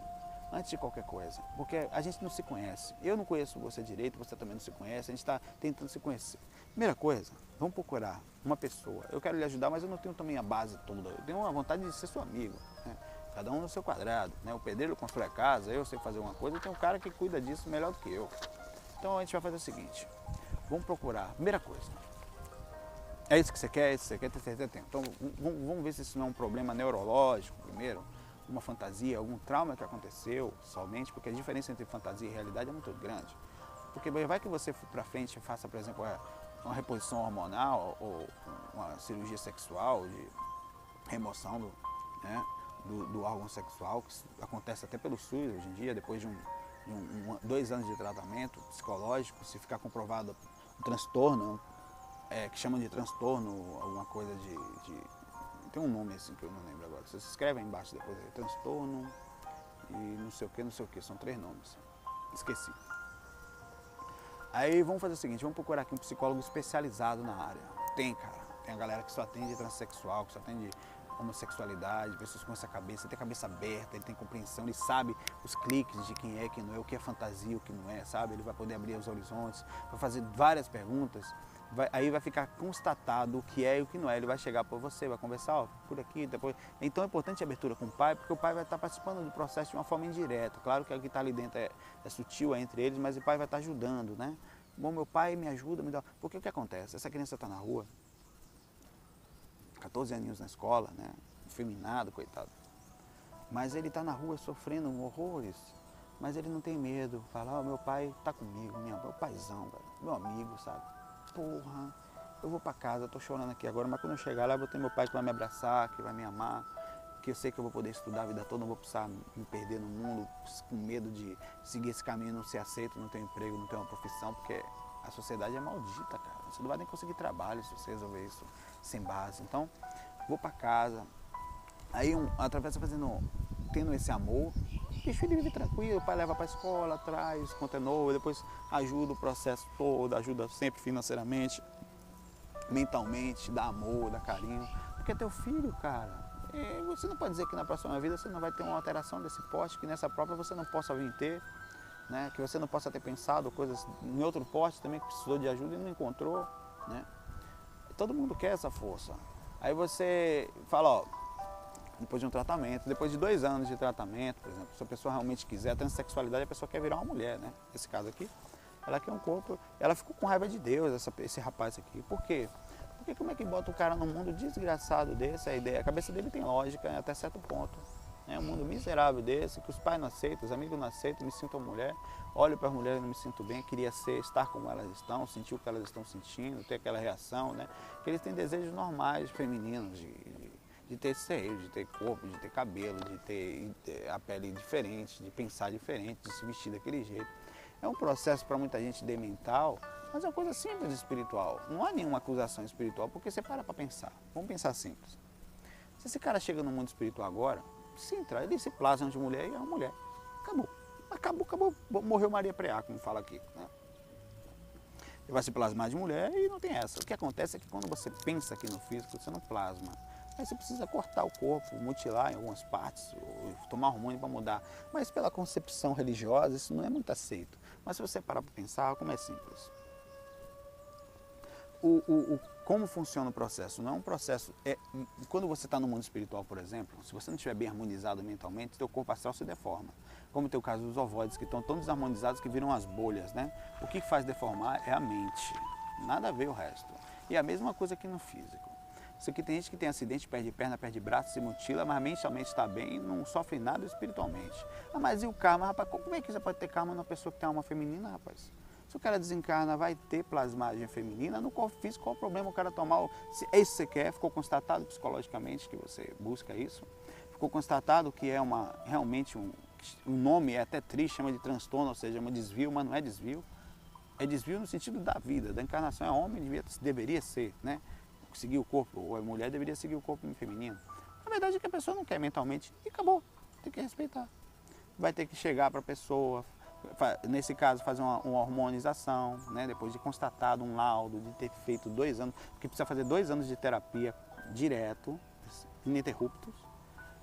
antes de qualquer coisa, porque a gente não se conhece. Eu não conheço você direito, você também não se conhece, a gente está tentando se conhecer. Primeira coisa, vamos procurar uma pessoa. Eu quero lhe ajudar, mas eu não tenho também a base toda. Eu tenho uma vontade de ser seu amigo, né? Cada um no seu quadrado, né? O pedreiro constrói a casa, eu sei fazer uma coisa, tem um cara que cuida disso melhor do que eu. Então a gente vai fazer o seguinte, vamos procurar, primeira coisa, é isso que você quer, ter certeza? Então vamos ver se isso não é um problema neurológico primeiro, uma fantasia, algum trauma que aconteceu somente, porque a diferença entre fantasia e realidade é muito grande. Porque vai que você para frente e faça, por exemplo, uma reposição hormonal ou uma cirurgia sexual de remoção do órgão sexual, que acontece até pelo SUS hoje em dia, depois de 2 anos de tratamento psicológico, se ficar comprovado um transtorno, que chamam de transtorno, alguma coisa tem um nome assim que eu não lembro agora. Você se escreve aí embaixo depois, transtorno e não sei o que, são 3 nomes. Esqueci. Aí vamos fazer o seguinte, vamos procurar aqui um psicólogo especializado na área. Tem, cara, tem a galera que só atende transexual, que só atende homossexualidade, pessoas com essa cabeça, ele tem a cabeça aberta, ele tem compreensão, ele sabe os cliques de quem é, quem não é, o que é fantasia, o que não é, sabe? Ele vai poder abrir os horizontes, vai fazer várias perguntas. Aí vai ficar constatado o que é e o que não é. Ele vai chegar para você, vai conversar, ó, por aqui, depois. Então é importante a abertura com o pai, porque o pai vai estar participando do processo de uma forma indireta. Claro que o que está ali dentro é sutil, é entre eles, mas o pai vai estar ajudando, né? Bom, meu pai me ajuda, me dá. Porque o que acontece? Essa criança está na rua, 14 aninhos na escola, né? Efeminado, coitado. Mas ele está na rua sofrendo horrores. Mas ele não tem medo. Fala, ó, meu pai está comigo, meu paizão, velho, meu amigo, sabe? Porra, eu vou pra casa, eu tô chorando aqui agora, mas quando eu chegar lá eu vou ter meu pai que vai me abraçar, que vai me amar, que eu sei que eu vou poder estudar a vida toda, não vou precisar me perder no mundo com medo de seguir esse caminho, não ser aceito, não ter um emprego, não ter uma profissão, porque a sociedade é maldita, cara. Você não vai nem conseguir trabalho se você resolver isso sem base. Então, vou pra casa, aí através tendo esse amor, o filho vive tranquilo, o pai leva para a escola, traz, conta novo, depois ajuda o processo todo, ajuda sempre financeiramente, mentalmente, dá amor, dá carinho. Porque é teu filho, cara. E você não pode dizer que na próxima vida você não vai ter uma alteração desse poste, que nessa própria você não possa vir ter, né? Que você não possa ter pensado coisas em outro poste também que precisou de ajuda e não encontrou, né? Todo mundo quer essa força. Aí você fala, ó, depois de um tratamento, depois de 2 anos de tratamento, por exemplo, se a pessoa realmente quiser, a transexualidade, a pessoa quer virar uma mulher, né? Nesse caso aqui, ela quer um corpo, ela ficou com raiva de Deus, esse rapaz aqui. Por quê? Porque como é que bota o cara num mundo desgraçado desse, a cabeça dele tem lógica, né, até certo ponto. É um mundo miserável desse, que os pais não aceitam, os amigos não aceitam, me sinto mulher, olho para as mulheres e não me sinto bem, queria estar como elas estão, sentir o que elas estão sentindo, ter aquela reação, né? Que eles têm desejos normais, femininos, de ter seio, de ter corpo, de ter cabelo, de ter a pele diferente, de pensar diferente, de se vestir daquele jeito. É um processo para muita gente demental, mas é uma coisa simples espiritual. Não há nenhuma acusação espiritual, porque você para pensar. Vamos pensar simples. Se esse cara chega no mundo espiritual agora, se entrar, ele se plasma de mulher e é uma mulher. Acabou. Morreu Maria Preá, como fala aqui, né? Ele vai se plasmar de mulher e não tem essa. O que acontece é que quando você pensa aqui no físico, você não plasma. Aí você precisa cortar o corpo, mutilar em algumas partes, ou tomar hormônio para mudar. Mas pela concepção religiosa, isso não é muito aceito. Mas se você parar para pensar, como é simples. Como funciona o processo? Não é um processo... quando você está no mundo espiritual, por exemplo, se você não estiver bem harmonizado mentalmente, seu corpo astral se deforma. Como tem o caso dos ovoides, que estão tão desarmonizados que viram as bolhas, né? O que faz deformar é a mente. Nada a ver o resto. E a mesma coisa aqui no físico. Isso aqui tem gente que tem acidente, perde perna, perde braço, se mutila, mas mentalmente está bem, não sofre nada espiritualmente. Ah, mas e o karma, rapaz? Como é que você pode ter karma numa pessoa que tem alma feminina, rapaz? Se o cara desencarna, vai ter plasmagem feminina, no corpo físico, qual o problema o cara tomar? Se é isso que você quer, ficou constatado psicologicamente que você busca isso, ficou constatado que é realmente o nome é até triste, chama de transtorno, ou seja, um desvio, mas não é desvio. É desvio no sentido da vida, da encarnação. É homem, deveria ser, né? Seguir o corpo, ou a mulher deveria seguir o corpo feminino. A verdade é que a pessoa não quer mentalmente e acabou, tem que respeitar. Vai ter que chegar para a pessoa, nesse caso fazer uma hormonização, né? Depois de constatado um laudo, de ter feito 2 anos, porque precisa fazer 2 anos de terapia direto, ininterruptos,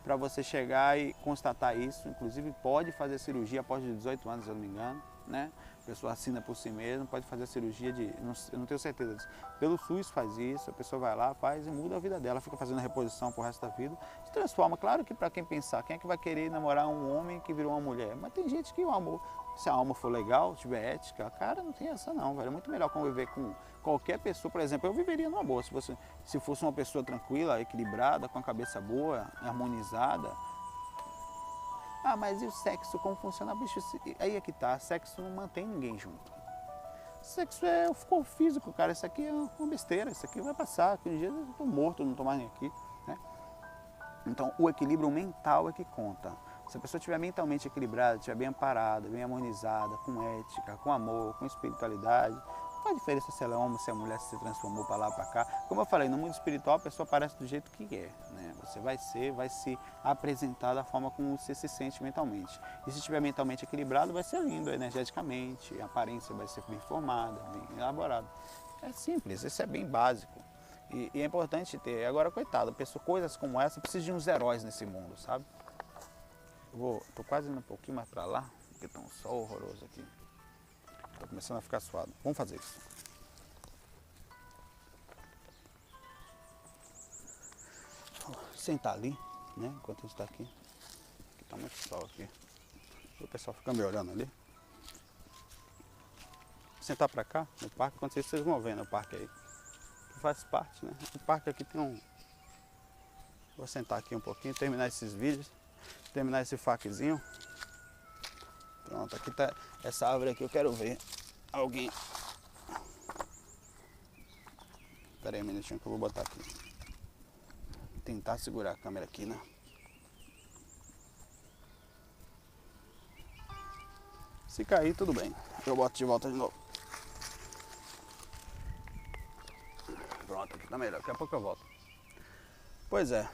para você chegar e constatar isso. Inclusive pode fazer cirurgia após 18 anos, se eu não me engano, né? A pessoa assina por si mesma, pode fazer a cirurgia eu não tenho certeza disso. Pelo SUS faz isso, a pessoa vai lá, faz e muda a vida dela, fica fazendo reposição pro resto da vida, se transforma. Claro que para quem pensar, quem é que vai querer namorar um homem que virou uma mulher? Mas tem gente que o amor, se a alma for legal, tiver ética, cara, não tem essa não, velho. É muito melhor conviver com qualquer pessoa. Por exemplo, eu viveria numa boa, se fosse uma pessoa tranquila, equilibrada, com a cabeça boa, harmonizada. Ah, mas e o sexo, como funciona? Bicho, aí é que tá, sexo não mantém ninguém junto. Sexo é o corpo físico, cara, isso aqui é uma besteira, isso aqui vai passar, que um dia eu tô morto, não tô mais nem aqui, né? Então, o equilíbrio mental é que conta. Se a pessoa estiver mentalmente equilibrada, estiver bem amparada, bem harmonizada, com ética, com amor, com espiritualidade, não faz diferença se ela é homem, se é mulher, se transformou para lá, para cá. Como eu falei, no mundo espiritual a pessoa aparece do jeito que é, né? Você vai se apresentar da forma como você se sente mentalmente. E se estiver mentalmente equilibrado, vai ser lindo energeticamente, a aparência vai ser bem formada, bem elaborada. É simples, isso é bem básico. E é importante ter. Agora, coitado, coisas como essa precisam de uns heróis nesse mundo, sabe? Tô quase indo um pouquinho mais para lá, porque tá um sol horroroso aqui. Tô começando a ficar suado. Vamos fazer isso. Vou sentar ali, né? Enquanto a gente está aqui. Aqui tá muito sol aqui. O pessoal fica me olhando ali. Vou sentar para cá, no parque, quando vocês vão ver no parque aí. Que faz parte, né? O parque aqui tem um... Vou sentar aqui um pouquinho, terminar esses vídeos. Terminar esse faquezinho. Pronto, aqui tá essa árvore aqui, eu quero ver alguém. Espera aí um minutinho que eu vou botar aqui. Tentar segurar a câmera aqui, né? Se cair, tudo bem. Eu boto de volta de novo. Pronto, aqui tá melhor. Daqui a pouco eu volto. Pois é.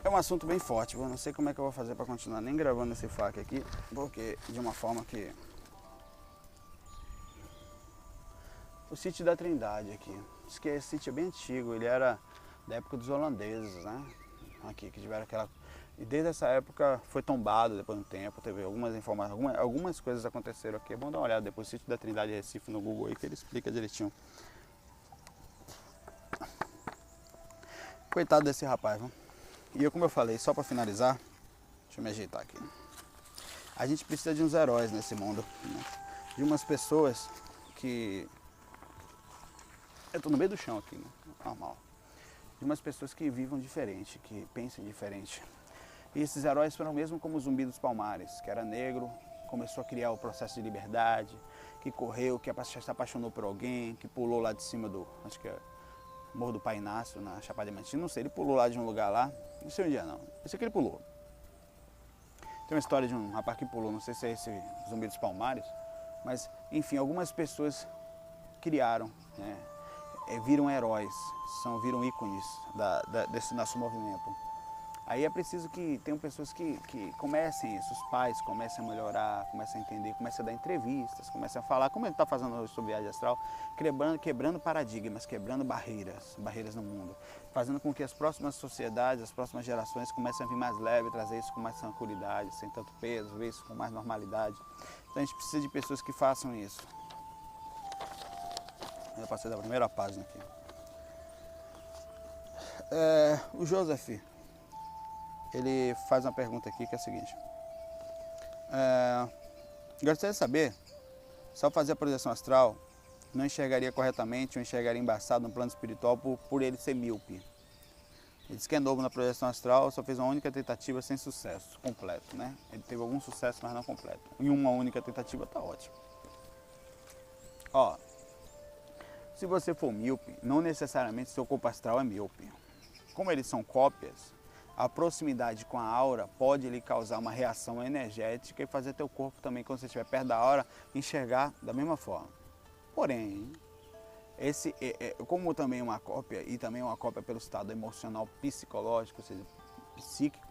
É um assunto bem forte, eu não sei como é que eu vou fazer para continuar nem gravando esse fac aqui, porque de uma forma que... O sítio da Trindade aqui, diz que esse sítio é bem antigo, ele era da época dos holandeses, né? Aqui, que tiveram aquela... E desde essa época foi tombado depois de um tempo, teve algumas informações, algumas coisas aconteceram aqui, é bom dar uma olhada depois, o sítio da Trindade Recife no Google aí, que ele explica direitinho. Coitado desse rapaz, viu? E eu, como eu falei, só para finalizar, deixa eu me ajeitar aqui. A gente precisa de uns heróis nesse mundo, né? De umas pessoas que... Eu tô no meio do chão aqui, né? Normal. De umas pessoas que vivam diferente, que pensem diferente. E esses heróis foram mesmo como o Zumbi dos Palmares, que era negro, começou a criar o processo de liberdade, que correu, que se apaixonou por alguém, que pulou lá de cima do... Acho que é Morro do Pai Inácio, na Chapada Diamantina, não sei, ele pulou lá de um lugar lá, não sei onde é não, eu sei que ele pulou. Tem uma história de um rapaz que pulou, não sei se é esse Zumbi dos Palmares, mas enfim, algumas pessoas criaram, né, viram heróis, viram ícones desse nosso movimento. Aí é preciso que tenham pessoas que comecem isso, os pais comecem a melhorar, comecem a entender, comecem a dar entrevistas, comecem a falar, como ele está fazendo hoje sobre viagem astral, quebrando paradigmas, quebrando barreiras no mundo, fazendo com que as próximas sociedades, as próximas gerações comecem a vir mais leve, trazer isso com mais tranquilidade, sem tanto peso, ver isso com mais normalidade. Então a gente precisa de pessoas que façam isso. Eu passei da primeira página aqui. O Joseph, ele faz uma pergunta aqui que é a seguinte. Gostaria de saber se ao fazer a projeção astral não enxergaria corretamente ou enxergaria embaçado no plano espiritual por ele ser míope. Ele diz que é novo na projeção astral, só fez uma única tentativa sem sucesso completo, né? Ele teve algum sucesso, mas não completo. Em uma única tentativa tá ótimo. Ó, se você for míope, não necessariamente seu corpo astral é míope. Como eles são cópias, a proximidade com a aura pode lhe causar uma reação energética e fazer teu corpo também, quando você estiver perto da aura, enxergar da mesma forma. Porém, como também uma cópia, e também uma cópia pelo estado emocional psicológico, ou seja, psíquico,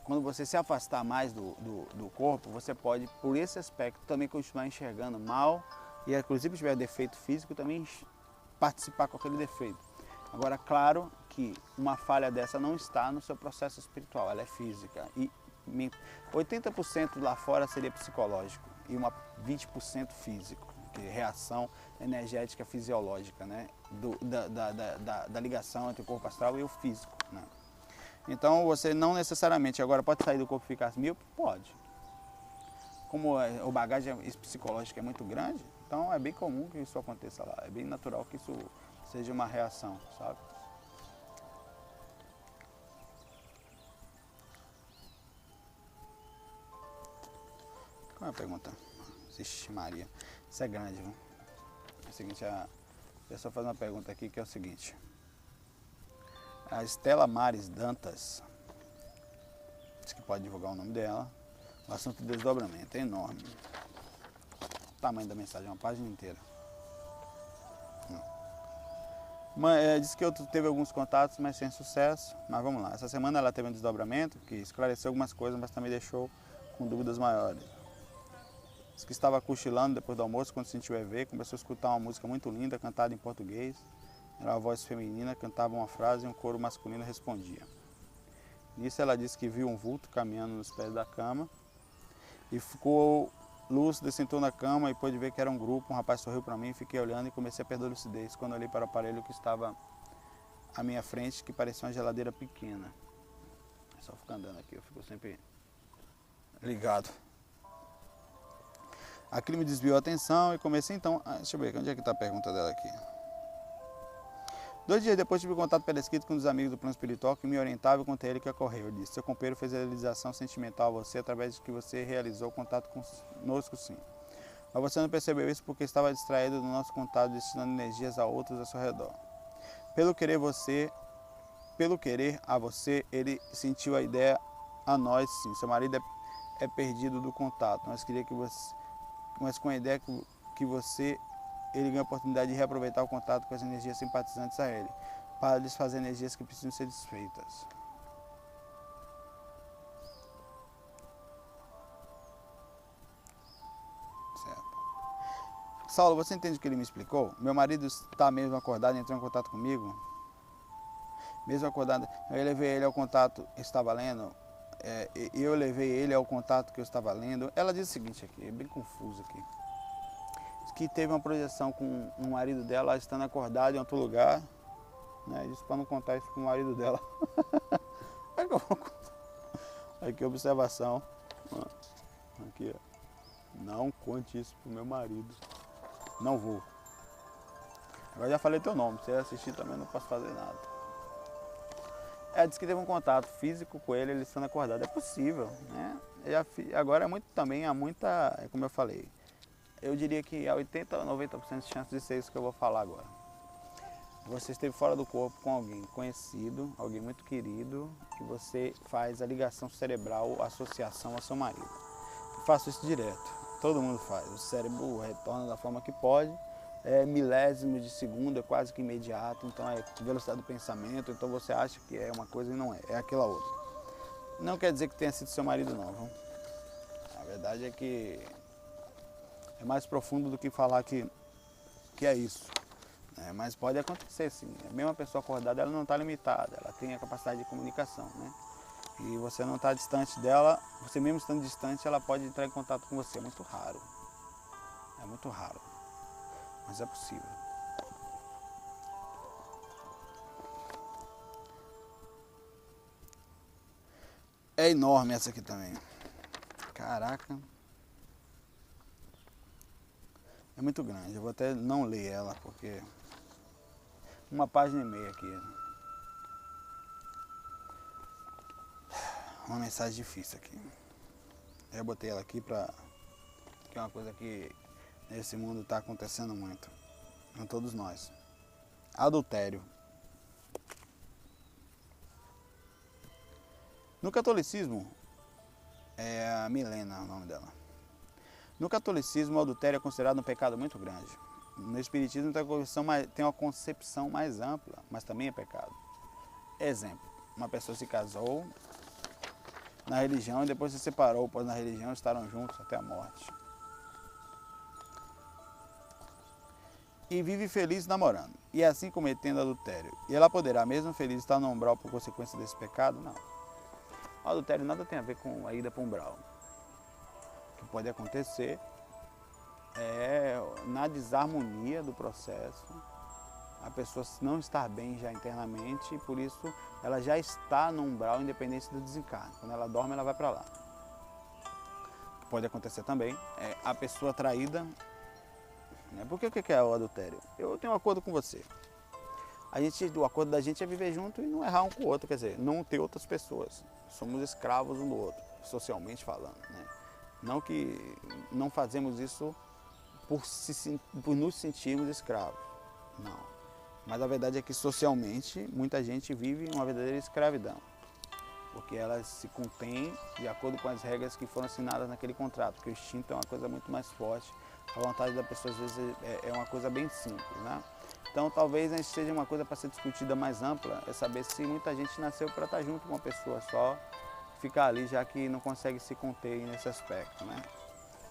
quando você se afastar mais do corpo, você pode, por esse aspecto, também continuar enxergando mal e, inclusive, se tiver defeito físico, também participar com aquele defeito. Agora, claro que uma falha dessa não está no seu processo espiritual, ela é física. E 80% lá fora seria psicológico e 20% físico, que é reação energética fisiológica, né? Da ligação entre o corpo astral e o físico, né? Então, você não necessariamente agora pode sair do corpo e ficar míope? Pode. Como a bagagem psicológica é muito grande, então é bem comum que isso aconteça lá, é bem natural que isso seja uma reação, sabe? Qual é a pergunta? Vixe Maria, isso é grande, viu? É o seguinte, a pessoa faz uma pergunta aqui que é o seguinte. A Estela Mares Dantas, diz que pode divulgar o nome dela. O assunto do desdobramento é enorme. O tamanho da mensagem é uma página inteira. Diz que teve alguns contatos, mas sem sucesso. Mas vamos lá. Essa semana ela teve um desdobramento que esclareceu algumas coisas, mas também deixou com dúvidas maiores. Diz que estava cochilando depois do almoço, quando sentiu EV, começou a escutar uma música muito linda, cantada em português. Era uma voz feminina, cantava uma frase e um coro masculino respondia. Nisso ela disse que viu um vulto caminhando nos pés da cama e ficou lúcida, sentou na cama e pôde ver que era um grupo. Um rapaz sorriu para mim, fiquei olhando e comecei a perder a lucidez quando olhei para o aparelho que estava à minha frente, que parecia uma geladeira pequena. É só ficar andando aqui, eu fico sempre ligado. Aquilo me desviou a atenção e comecei então... deixa eu ver, onde é que está a pergunta dela aqui? 2 dias depois tive contato pela escrita com um dos amigos do plano espiritual que me orientava e contei a ele que ocorreu. Eu disse, seu companheiro fez a realização sentimental a você através de que você realizou contato conosco sim. Mas você não percebeu isso porque estava distraído do nosso contato, destinando energias a outros ao seu redor. Pelo querer a você, ele sentiu a ideia a nós sim. Seu marido é perdido do contato, mas queria que você... Mas com a ideia que você... ele ganha a oportunidade de reaproveitar o contato com as energias simpatizantes a ele, para desfazer energias que precisam ser desfeitas. Certo. Saulo, você entende o que ele me explicou? Meu marido está mesmo acordado e entrou em contato comigo? Mesmo acordado, eu levei ele ao contato que estava lendo, eu levei ele ao contato que eu estava lendo. Ela diz o seguinte aqui, é bem confuso aqui. Que teve uma projeção com o marido dela estando acordado em outro lugar, né? Isso para não contar isso com o marido dela. Aqui, observação. Aqui, ó. Não conte isso pro meu marido. Não vou. Agora já falei teu nome, se você assistir também não posso fazer nada. Disse que teve um contato físico com ele estando acordado. É possível, né? Agora é muito também, há muita, como eu falei, eu diria que há 80% a 90% de chance de ser isso que eu vou falar agora. Você esteve fora do corpo com alguém conhecido, alguém muito querido, e você faz a ligação cerebral, a associação ao seu marido. Eu faço isso direto, todo mundo faz. O cérebro retorna da forma que pode, é milésimo de segundo, é quase que imediato, então é velocidade do pensamento, então você acha que é uma coisa e não é, é aquela outra. Não quer dizer que tenha sido seu marido não, viu? A verdade é que é mais profundo do que falar que é isso. Mas pode acontecer sim. A mesma pessoa acordada, ela não está limitada, ela tem a capacidade de comunicação, né? E você não está distante dela, você mesmo estando distante, ela pode entrar em contato com você. É muito raro. É muito raro. Mas é possível. É enorme essa aqui também. Caraca. É muito grande. Eu vou até não ler ela, porque... Uma página e meia aqui. Uma mensagem difícil aqui. Eu botei ela aqui pra... Que é uma coisa que nesse mundo está acontecendo muito. Com todos nós. Adultério. No catolicismo, é a Milena o nome dela. No catolicismo, o adultério é considerado um pecado muito grande. No espiritismo tem uma concepção mais ampla, mas também é pecado. Exemplo, uma pessoa se casou na religião e depois se separou, pois na religião estaram juntos até a morte. E vive feliz namorando, e assim cometendo adultério. E ela poderá, mesmo feliz, estar no umbral por consequência desse pecado? Não. O adultério nada tem a ver com a ida para o umbral. O que pode acontecer é na desarmonia do processo, a pessoa não estar bem já internamente e por isso ela já está no umbral independente do desencarne. Quando ela dorme, ela vai para lá. O que pode acontecer também é a pessoa traída. Porque o que é o adultério? Eu tenho um acordo com você. O acordo da gente é viver junto e não errar um com o outro, quer dizer, não ter outras pessoas. Somos escravos um do outro, socialmente falando, né? Não que não fazemos isso por nos sentirmos escravos, não. Mas a verdade é que socialmente muita gente vive uma verdadeira escravidão, porque elas se contêm de acordo com as regras que foram assinadas naquele contrato, porque o instinto é uma coisa muito mais forte, a vontade da pessoa às vezes é uma coisa bem simples, né? Então talvez a gente seja uma coisa para ser discutida mais ampla, é saber se muita gente nasceu para estar junto com uma pessoa só, ficar ali já que não consegue se conter nesse aspecto, né?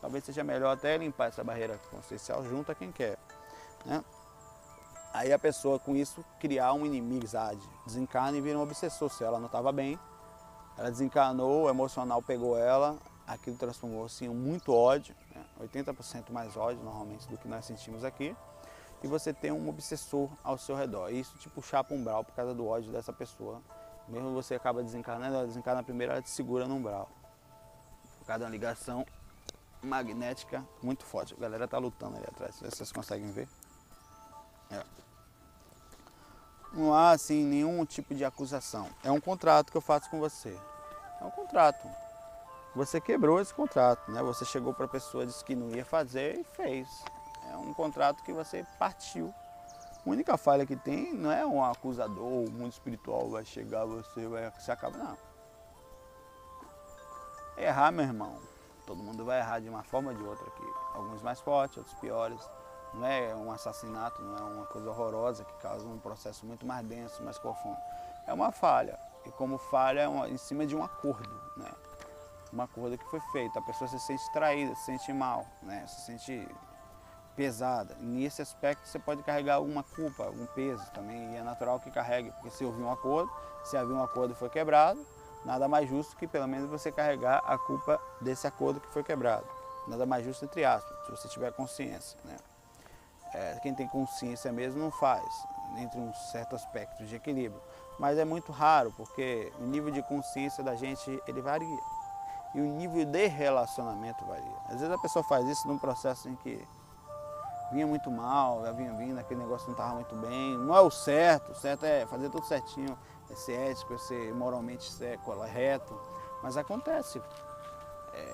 Talvez seja melhor até limpar essa barreira consciencial junto a quem quer, né? Aí a pessoa com isso criar uma inimizade, desencarna e vira um obsessor. Se ela não estava bem, ela desencarnou, o emocional pegou ela, aquilo transformou-se em muito ódio, né? 80% mais ódio normalmente do que nós sentimos aqui. E você tem um obsessor ao seu redor. E isso te puxar para um umbral por causa do ódio dessa pessoa. Mesmo você acaba desencarnando, ela desencarna primeiro, ela te segura no umbral. Por causa de uma ligação magnética muito forte. A galera tá lutando ali atrás, se vocês conseguem ver. Não há assim nenhum tipo de acusação. É um contrato que eu faço com você. É um contrato. Você quebrou esse contrato, né? Você chegou para a pessoa, disse que não ia fazer e fez. É um contrato que você partiu. A única falha que tem não é um acusador, o mundo espiritual vai chegar, você vai se acaba, não. Errar, meu irmão. Todo mundo vai errar de uma forma ou de outra aqui. Alguns mais fortes, outros piores. Não é um assassinato, não é uma coisa horrorosa que causa um processo muito mais denso, mais profundo. É uma falha. E como falha é em cima de um acordo, né? Um acordo que foi feito. A pessoa se sente traída, se sente mal, né? Se sente pesada. Nesse aspecto você pode carregar alguma culpa, algum peso também, e é natural que carregue, porque se houve um acordo, se havia um acordo e foi quebrado, nada mais justo que pelo menos você carregar a culpa desse acordo que foi quebrado. Nada mais justo entre aspas, se você tiver consciência, né? Quem tem consciência mesmo não faz, entre um certo aspecto de equilíbrio. Mas é muito raro, porque o nível de consciência da gente, ele varia. E o nível de relacionamento varia. Às vezes a pessoa faz isso num processo em que vinha muito mal, já vinha vindo, aquele negócio não estava muito bem. Não é o certo é fazer tudo certinho, é ser ético, é ser moralmente correto. Mas acontece.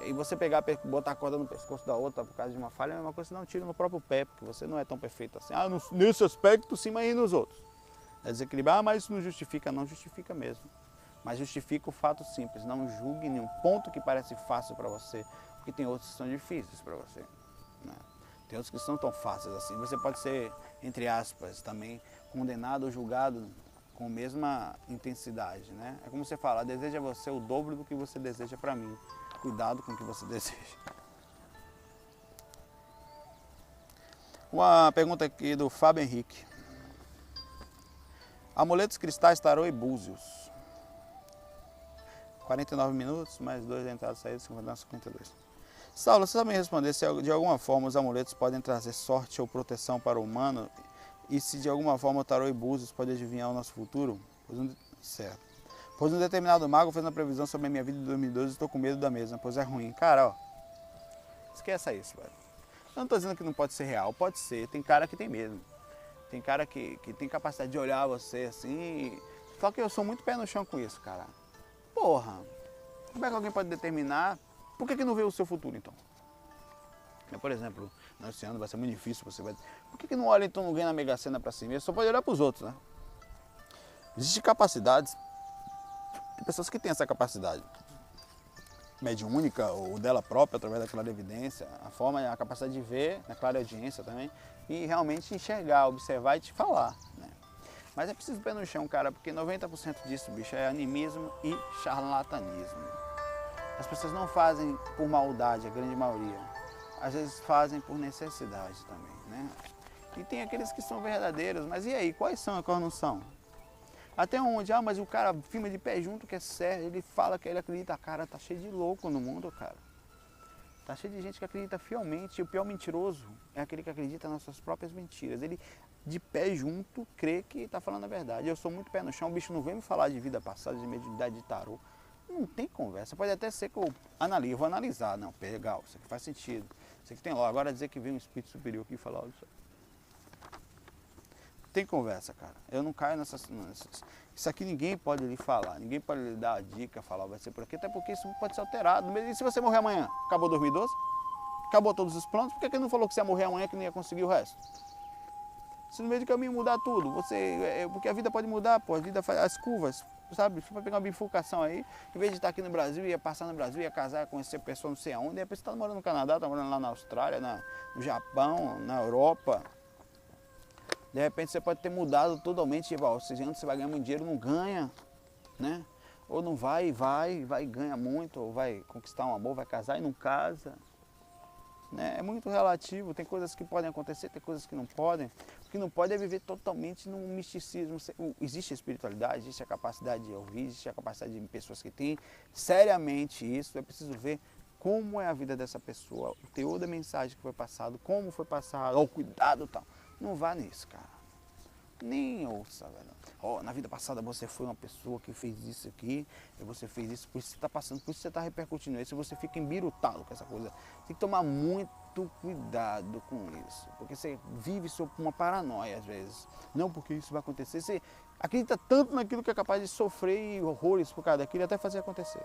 E você pegar, botar a corda no pescoço da outra por causa de uma falha, é uma coisa que não tira no próprio pé, porque você não é tão perfeito assim. Nesse aspecto sim, mas e nos outros? É desequilibrar, mas isso não justifica, não justifica mesmo. Mas justifica o fato simples, não julgue nenhum ponto que parece fácil para você, porque tem outros que são difíceis para você, né? Tem outros que não são tão fáceis assim. Você pode ser, entre aspas, também condenado ou julgado com a mesma intensidade, né? É como você fala, deseja você o dobro do que você deseja para mim. Cuidado com o que você deseja. Uma pergunta aqui do Fábio Henrique. Amuletos, cristais, tarô e búzios. 49 minutos, mais 2 entradas e saídas, 52. Saulo, você sabe me responder se de alguma forma os amuletos podem trazer sorte ou proteção para o humano? E se de alguma forma o tarô e búzios podem adivinhar o nosso futuro? Certo. Pois um determinado mago fez uma previsão sobre a minha vida de 2012 e estou com medo da mesma, pois é ruim. Cara, ó, esqueça isso, velho. Eu não estou dizendo que não pode ser real, pode ser. Tem cara que tem medo. Tem cara que tem capacidade de olhar você assim. Só que eu sou muito pé no chão com isso, cara. Porra, como é que alguém pode determinar? Por que não vê o seu futuro, então? Eu, por exemplo, nesse ano vai ser muito difícil, você vai... Por que não olha, então, não ganha na Mega Sena pra si mesmo? Só pode olhar pros outros, né? Existem capacidades, tem pessoas que têm essa capacidade mediúnica ou dela própria, através da clarividência, a capacidade de ver, a clareaudiência também, e realmente enxergar, observar e te falar, né? Mas é preciso pé no chão, cara, porque 90% disso, bicho, é animismo e charlatanismo. As pessoas não fazem por maldade, a grande maioria. Às vezes fazem por necessidade também, né? E tem aqueles que são verdadeiros, mas e aí, quais são e quais não são? Até onde? Ah, mas o cara firma de pé junto que é sério, ele fala que ele acredita. Cara, tá cheio de louco no mundo, cara. Tá cheio de gente que acredita fielmente. E o pior mentiroso é aquele que acredita nas suas próprias mentiras. Ele, de pé junto, crê que tá falando a verdade. Eu sou muito pé no chão, o bicho não vem me falar de vida passada, de mediunidade, de tarô. Não tem conversa. Pode até ser que eu analise, eu vou analisar. Não, legal, isso aqui faz sentido. Isso aqui tem lógica. Agora dizer que vem um espírito superior aqui e falar isso. Tem conversa, cara. Eu não caio nessas... Isso aqui ninguém pode lhe falar. Ninguém pode lhe dar a dica, falar vai ser por aqui. Até porque isso pode ser alterado. E se você morrer amanhã? Acabou 2012? Acabou todos os planos? Por que ele não falou que você ia morrer amanhã que não ia conseguir o resto? Se no meio do caminho mudar tudo, porque a vida pode mudar, pô. A vida faz as curvas, sabe? Você vai pegar uma bifurcação aí, em vez de estar aqui no Brasil, ia passar no Brasil, ia casar, conhecer pessoa não sei aonde, de repente você está morando no Canadá, está morando lá na Austrália, no Japão, na Europa. De repente você pode ter mudado totalmente, ou seja, antes você vai ganhar muito dinheiro, não ganha, né? Ou não vai e ganha muito, ou vai conquistar um amor, vai casar e não casa. Né? É muito relativo, tem coisas que podem acontecer, tem coisas que não podem. O que não pode é viver totalmente num misticismo. Existe a espiritualidade, existe a capacidade de ouvir, existe a capacidade de pessoas que têm seriamente isso. É preciso ver como é a vida dessa pessoa, o teor da mensagem que foi passado, como foi passado, o cuidado e tal. Não vá nisso, cara. Nem ouça, velho. Oh, na vida passada você foi uma pessoa que fez isso aqui, e você fez isso, por isso você está passando, por isso você está repercutindo isso, e você fica embirutado com essa coisa. Tem que tomar muito cuidado com isso, porque você vive sob uma paranoia às vezes. Não porque isso vai acontecer, você acredita tanto naquilo que é capaz de sofrer horrores por causa daquilo e até fazer acontecer.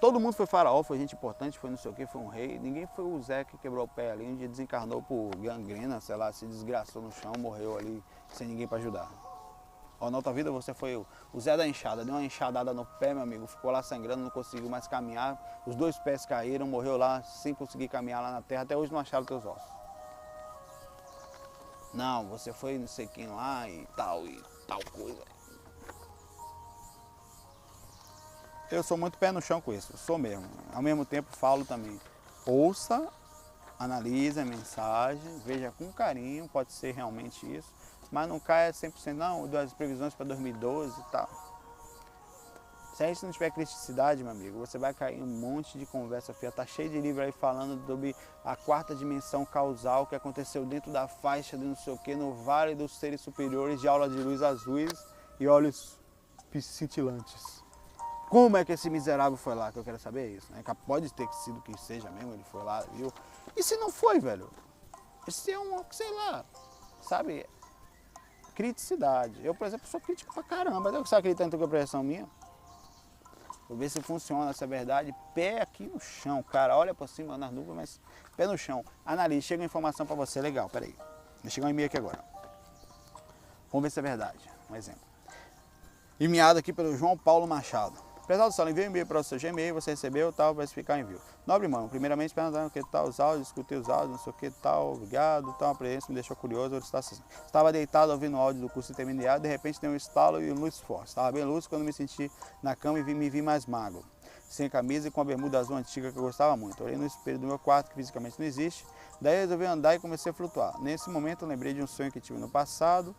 Todo mundo foi faraó, foi gente importante, foi não sei o que, foi um rei. Ninguém foi o Zé que quebrou o pé ali, um dia desencarnou por gangrena, sei lá, se desgraçou no chão, morreu ali sem ninguém para ajudar. Ó, na outra vida você foi o Zé da enxada, deu uma enxadada no pé, meu amigo, ficou lá sangrando, não conseguiu mais caminhar, os 2 pés caíram, morreu lá sem conseguir caminhar lá na terra, até hoje não acharam teus ossos. Não, você foi não sei quem lá e tal coisa. Eu sou muito pé no chão com isso, sou mesmo. Ao mesmo tempo falo também, ouça, analise a mensagem, veja com carinho, pode ser realmente isso, mas não caia 100%, não, das previsões para 2012 e tal. Se a gente não tiver criticidade, meu amigo, você vai cair em um monte de conversa fia. Tá cheio de livro aí falando sobre a 4ª dimensão causal que aconteceu dentro da faixa de não sei o que, no Vale dos Seres Superiores de aula de luz azuis e olhos cintilantes. Como é que esse miserável foi lá? Que eu quero saber isso, né? Pode ter sido que seja mesmo, ele foi lá, viu? E se não foi, velho? Esse é um, sei lá, sabe? Criticidade. Eu, por exemplo, sou crítico pra caramba. Você acredita em projeção minha? Vou ver se funciona, se é verdade. Pé aqui no chão, cara. Olha por cima nas nuvens, mas pé no chão. Analise, chega uma informação pra você. Legal, peraí. Vai chegar um e-mail aqui agora. Vamos ver se é verdade. Um exemplo. Enviado aqui pelo João Paulo Machado. Prezado Saulo, enviei um e-mail para o seu Gmail, você recebeu, tal, vai explicar o envio. Nobre irmão, primeiramente perguntando o que tal os áudios, escutei os áudios, não sei o que tal, obrigado, tal, a presença me deixou curioso. Estava deitado ouvindo o áudio do curso intermediário, de repente deu um estalo e um luz forte. Estava bem lúcido quando me senti na cama e me vi mais magro, sem camisa e com a bermuda azul antiga que eu gostava muito. Olhei no espelho do meu quarto, que fisicamente não existe, daí resolvi andar e comecei a flutuar. Nesse momento eu lembrei de um sonho que tive no passado,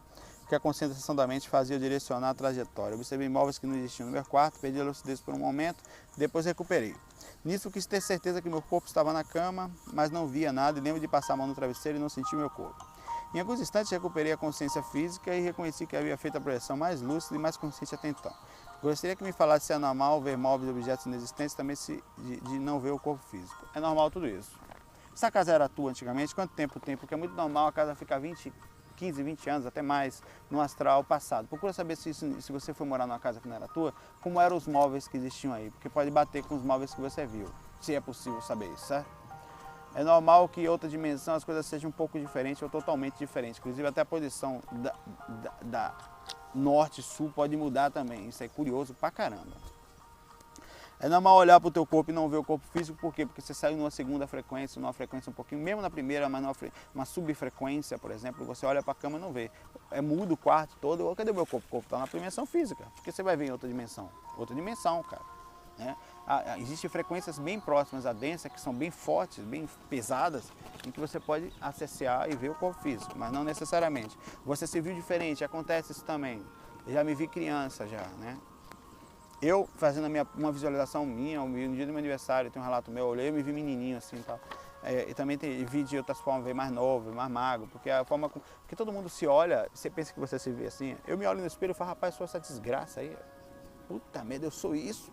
que a concentração da mente fazia eu direcionar a trajetória. Observei imóveis que não existiam no meu quarto, perdi a lucidez por um momento, depois recuperei. Nisso quis ter certeza que meu corpo estava na cama, mas não via nada e lembro de passar a mão no travesseiro e não sentir meu corpo. Em alguns instantes recuperei a consciência física e reconheci que havia feito a projeção mais lúcida e mais consciente até então. Gostaria que me falasse se é normal ver móveis e objetos inexistentes, também de não ver o corpo físico. É normal tudo isso. Essa casa era tua antigamente? Quanto tempo tem? Porque é muito normal a casa ficar 15, 20 anos, até mais, no astral passado. Procura saber se você foi morar numa casa que não era tua, como eram os móveis que existiam aí, porque pode bater com os móveis que você viu, se é possível saber isso, certo? É normal que em outra dimensão as coisas sejam um pouco diferentes ou totalmente diferentes, inclusive até a posição da norte e sul pode mudar também, isso é curioso pra caramba. É normal olhar para o teu corpo e não ver o corpo físico, por quê? Porque você saiu numa segunda frequência, numa frequência um pouquinho, mesmo na primeira, mas numa subfrequência, por exemplo, você olha para a cama e não vê. É mudo o quarto todo, cadê o meu corpo? O corpo está na dimensão física, porque você vai ver em outra dimensão, cara. Né? Existem frequências bem próximas à densa, que são bem fortes, bem pesadas, em que você pode acessar e ver o corpo físico, mas não necessariamente. Você se viu diferente, acontece isso também. Eu já me vi criança já, né? Eu, fazendo uma visualização minha, no dia do meu aniversário, tem um relato meu, eu olhei e me vi menininho assim e tal. E também vi de outras formas, ver mais novo, mais magro, porque a forma que todo mundo se olha, você pensa que você se vê assim. Eu me olho no espelho e falo, rapaz, eu sou essa desgraça aí. Puta merda, eu sou isso.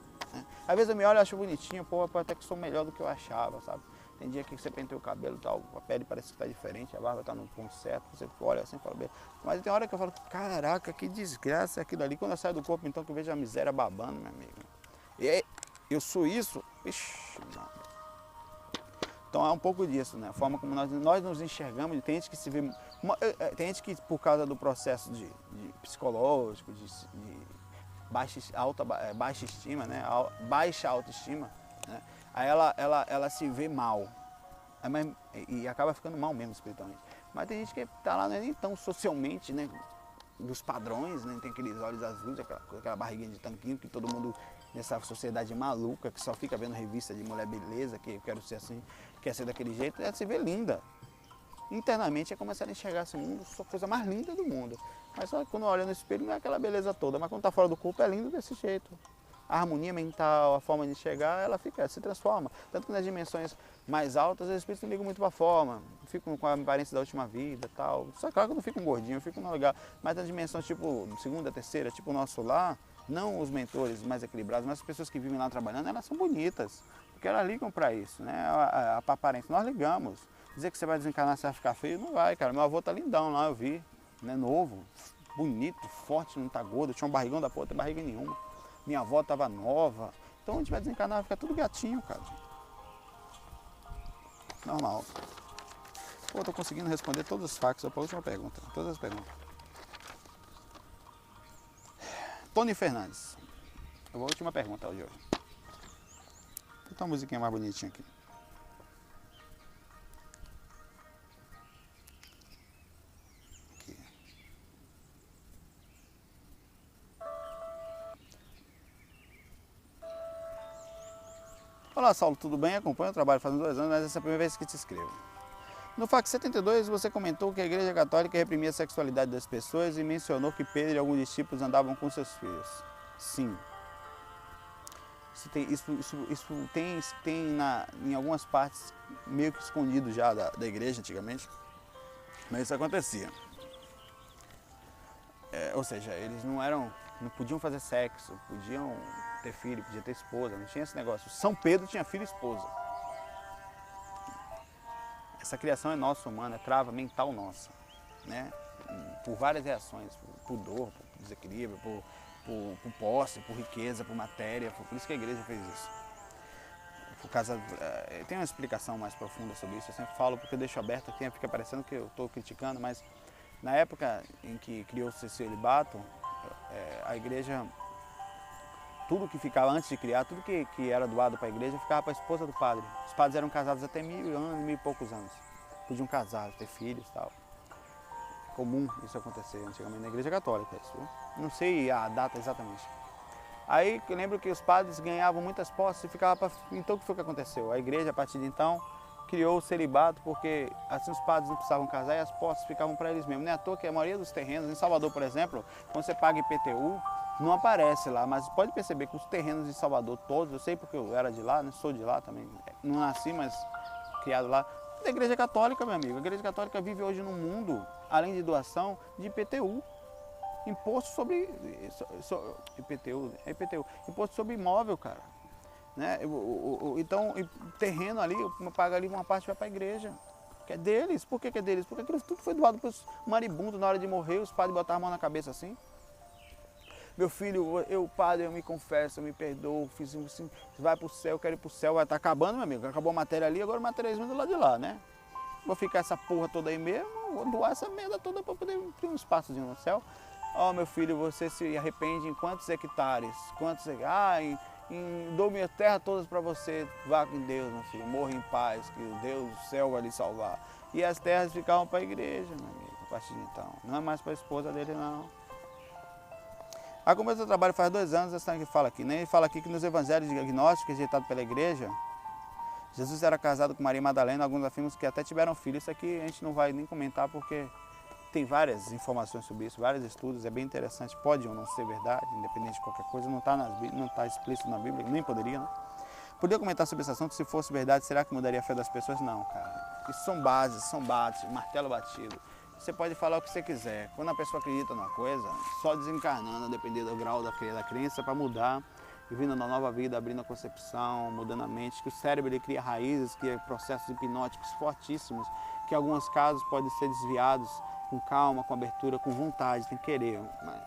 Às vezes eu me olho e acho bonitinho, pô, até que sou melhor do que eu achava, sabe? Tem dia que você penteia o cabelo e tal, a pele parece que está diferente, a barba está no ponto certo, você olha assim e fala, bem. Mas tem hora que eu falo, caraca, que desgraça é aquilo ali. Quando eu saio do corpo, então, que eu vejo a miséria babando, meu amigo. E eu sou isso? Ixi, mano. Então é um pouco disso, né? A forma como nós nos enxergamos, tem gente que se vê. Tem gente que, por causa do processo de psicológico, de baixa estima, né? Baixa autoestima, né? Aí ela se vê mal. E acaba ficando mal mesmo espiritualmente. Mas tem gente que está lá, não é nem tão socialmente, né, dos padrões, né, tem aqueles olhos azuis, aquela barriguinha de tanquinho, que todo mundo nessa sociedade maluca, que só fica vendo revista de mulher beleza, que eu quero ser assim, quer ser daquele jeito, ela se vê linda. Internamente é começar a enxergar esse mundo, a coisa mais linda do mundo. Mas só que quando olha no espelho não é aquela beleza toda, mas quando está fora do corpo é lindo desse jeito. A harmonia mental, a forma de enxergar, ela se transforma. Tanto que nas dimensões mais altas, os espíritos não ligam muito para a forma, ficam com a aparência da última vida e tal. Só claro que eu não fico gordinho, eu fico no lugar. Mas nas dimensões tipo segunda, terceira, tipo o nosso lar, não os mentores mais equilibrados, mas as pessoas que vivem lá trabalhando, elas são bonitas. Porque elas ligam para isso, né? A aparência. Nós ligamos. Dizer que você vai desencarnar, você vai ficar feio, não vai, cara. Meu avô tá lindão lá, eu vi. Né? Novo, bonito, forte, não tá gordo. Tinha um barrigão da porra, não tem barriga nenhuma. Minha avó estava nova. Então a gente vai desencarnar, vai ficar tudo gatinho, cara. Normal. Pô, tô conseguindo responder todos os fax, só para a última pergunta. Todas as perguntas. Tony Fernandes. Eu vou à última pergunta hoje. Vou botar uma musiquinha mais bonitinha aqui. Olá, Saulo, tudo bem? Acompanho o trabalho faz 2 anos, mas essa é a primeira vez que te inscrevo. No FAQ 72, você comentou que a Igreja Católica reprimia a sexualidade das pessoas e mencionou que Pedro e alguns discípulos andavam com seus filhos. Sim. Isso tem em algumas partes meio que escondido já da igreja antigamente, mas isso acontecia. Ou seja, eles não podiam fazer sexo, podiam ter filho, podia ter esposa, não tinha esse negócio. São Pedro tinha filho e esposa. Essa criação é nossa, humana, é trava mental nossa, né? Por várias reações, por dor, por desequilíbrio, por posse, por riqueza, por matéria, por isso que a igreja fez isso. Por causa, tem uma explicação mais profunda sobre isso, eu sempre falo porque eu deixo aberto aqui, fica parecendo que eu estou criticando, mas na época em que criou-se esse celibato, a igreja tudo que ficava antes de criar, tudo que era doado para a igreja, ficava para a esposa do padre. Os padres eram casados até 1000 anos, 1000 e poucos anos. Podiam casar, ter filhos e tal. Comum isso acontecer antigamente na igreja católica, isso. Não sei a data exatamente. Aí eu lembro que os padres ganhavam muitas posses e ficava para... Então o que foi que aconteceu? A igreja, a partir de então, criou o celibato, porque assim os padres não precisavam casar e as posses ficavam para eles mesmos. Não é à toa que a maioria dos terrenos, em Salvador, por exemplo, quando você paga IPTU, não aparece lá, mas pode perceber que os terrenos de Salvador todos, eu sei porque eu era de lá, né? Sou de lá também, não nasci, mas criado lá, da igreja católica, meu amigo. A igreja católica vive hoje num mundo, além de doação, de IPTU. Imposto sobre IPTU, imposto sobre imóvel, cara. Né? Então, terreno ali, paga ali uma parte vai para a igreja. Que é deles. Por que é deles? Porque aquilo tudo foi doado para os maribundos na hora de morrer, os padres botaram a mão na cabeça assim. Meu filho, padre, eu me confesso, eu me perdoo, fiz assim, vai para o céu, quero ir para o céu, vai estar acabando, meu amigo. Acabou a matéria ali, agora o materialismo do lado de lá, né? Vou ficar essa porra toda aí mesmo, vou doar essa merda toda para poder ter um espaçozinho no céu. Ó, meu filho, você se arrepende em quantos hectares? Dou minha terra todas para você. Vá com Deus, meu filho, morra em paz, que o Deus do céu vai lhe salvar. E as terras ficavam para a igreja, meu amigo, a partir de então. Não é mais para a esposa dele, não. Aí começou o trabalho faz 2 anos, essa que fala aqui, né? Ele fala aqui que nos evangelhos diagnósticos rejeitados pela igreja, Jesus era casado com Maria Madalena, alguns afirmam que até tiveram filho. Isso aqui a gente não vai nem comentar porque tem várias informações sobre isso, vários estudos, é bem interessante, pode ou não ser verdade, independente de qualquer coisa, não está explícito na Bíblia, nem poderia, né? Poderia comentar sobre esse assunto, se fosse verdade, será que mudaria a fé das pessoas? Não, cara. Isso são bases, martelo batido. Você pode falar o que você quiser. Quando a pessoa acredita numa coisa, só desencarnando, a depender do grau da crença, para mudar, vindo na nova vida, abrindo a concepção, mudando a mente, que o cérebro ele cria raízes, cria processos hipnóticos fortíssimos, que em alguns casos podem ser desviados com calma, com abertura, com vontade, tem que querer. Mas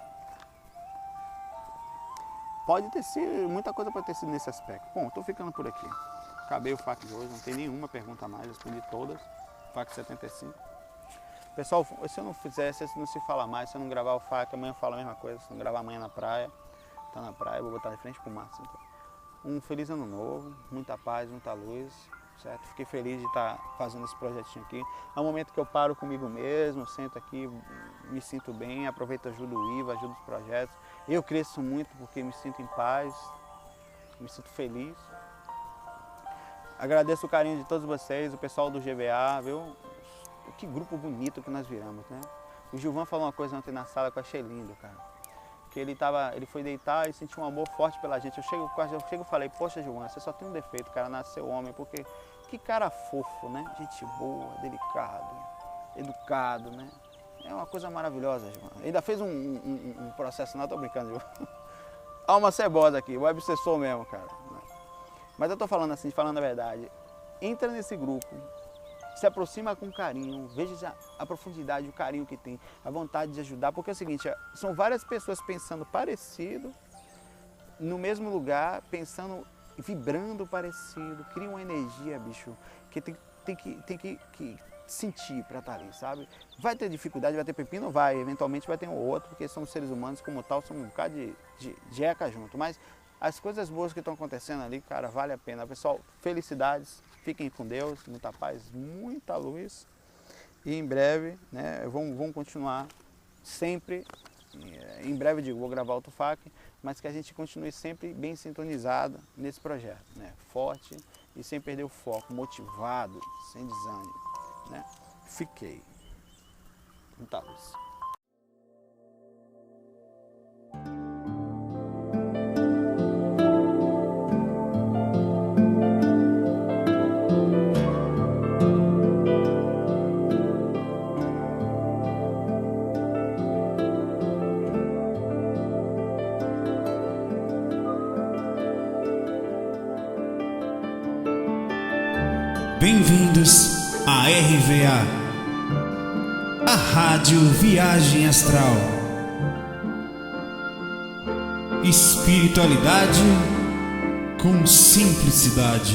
pode ter sido, muita coisa pode ter sido nesse aspecto. Bom, estou ficando por aqui. Acabei o FAQ de hoje, não tem nenhuma pergunta a mais, respondi todas. FAQ 75. Pessoal, se eu não fizesse, se não se falar mais, se eu não gravar o FAQ, amanhã eu falo a mesma coisa. Se eu não gravar amanhã na praia, tá na praia, eu vou botar de frente pro mar. Então. Um feliz ano novo, muita paz, muita luz. Certo? Fiquei feliz de estar fazendo esse projetinho aqui. É um momento que eu paro comigo mesmo, sento aqui, me sinto bem, aproveito, ajudo o IVA, ajudo os projetos. Eu cresço muito porque me sinto em paz, me sinto feliz. Agradeço o carinho de todos vocês, o pessoal do GVA, viu? Que grupo bonito que nós viramos, né? O Gilvan falou uma coisa ontem na sala que eu achei lindo, cara. Que ele foi deitar e sentiu um amor forte pela gente. Eu chego e falei, poxa Gilvan, você só tem um defeito, cara, nasceu homem, porque que cara fofo, né? Gente boa, delicado, educado, né? É uma coisa maravilhosa, Gilvan. Ainda fez um processo, não tô brincando, Gilvan. Alma cebosa aqui, o obsessor mesmo, cara. Mas eu tô falando assim, falando a verdade. Entra nesse grupo, se aproxima com carinho, veja a profundidade, o carinho que tem, a vontade de ajudar, porque é o seguinte, são várias pessoas pensando parecido, no mesmo lugar, pensando, vibrando parecido, cria uma energia, bicho, que tem que sentir para estar ali, sabe? Vai ter dificuldade, vai ter pepino, vai, eventualmente vai ter um ou outro, porque somos seres humanos como tal, somos um bocado de eca junto, mas as coisas boas que estão acontecendo ali, cara, vale a pena. Pessoal, felicidades, fiquem com Deus, muita paz, muita luz. E em breve, né, vamos continuar sempre, em breve eu digo, vou gravar outro FAQ, mas que a gente continue sempre bem sintonizado nesse projeto, né, forte e sem perder o foco, motivado, sem desânimo, né. Fiquei. Muita luz. Bem-vindos à RVA, a Rádio Viagem Astral. Espiritualidade com simplicidade.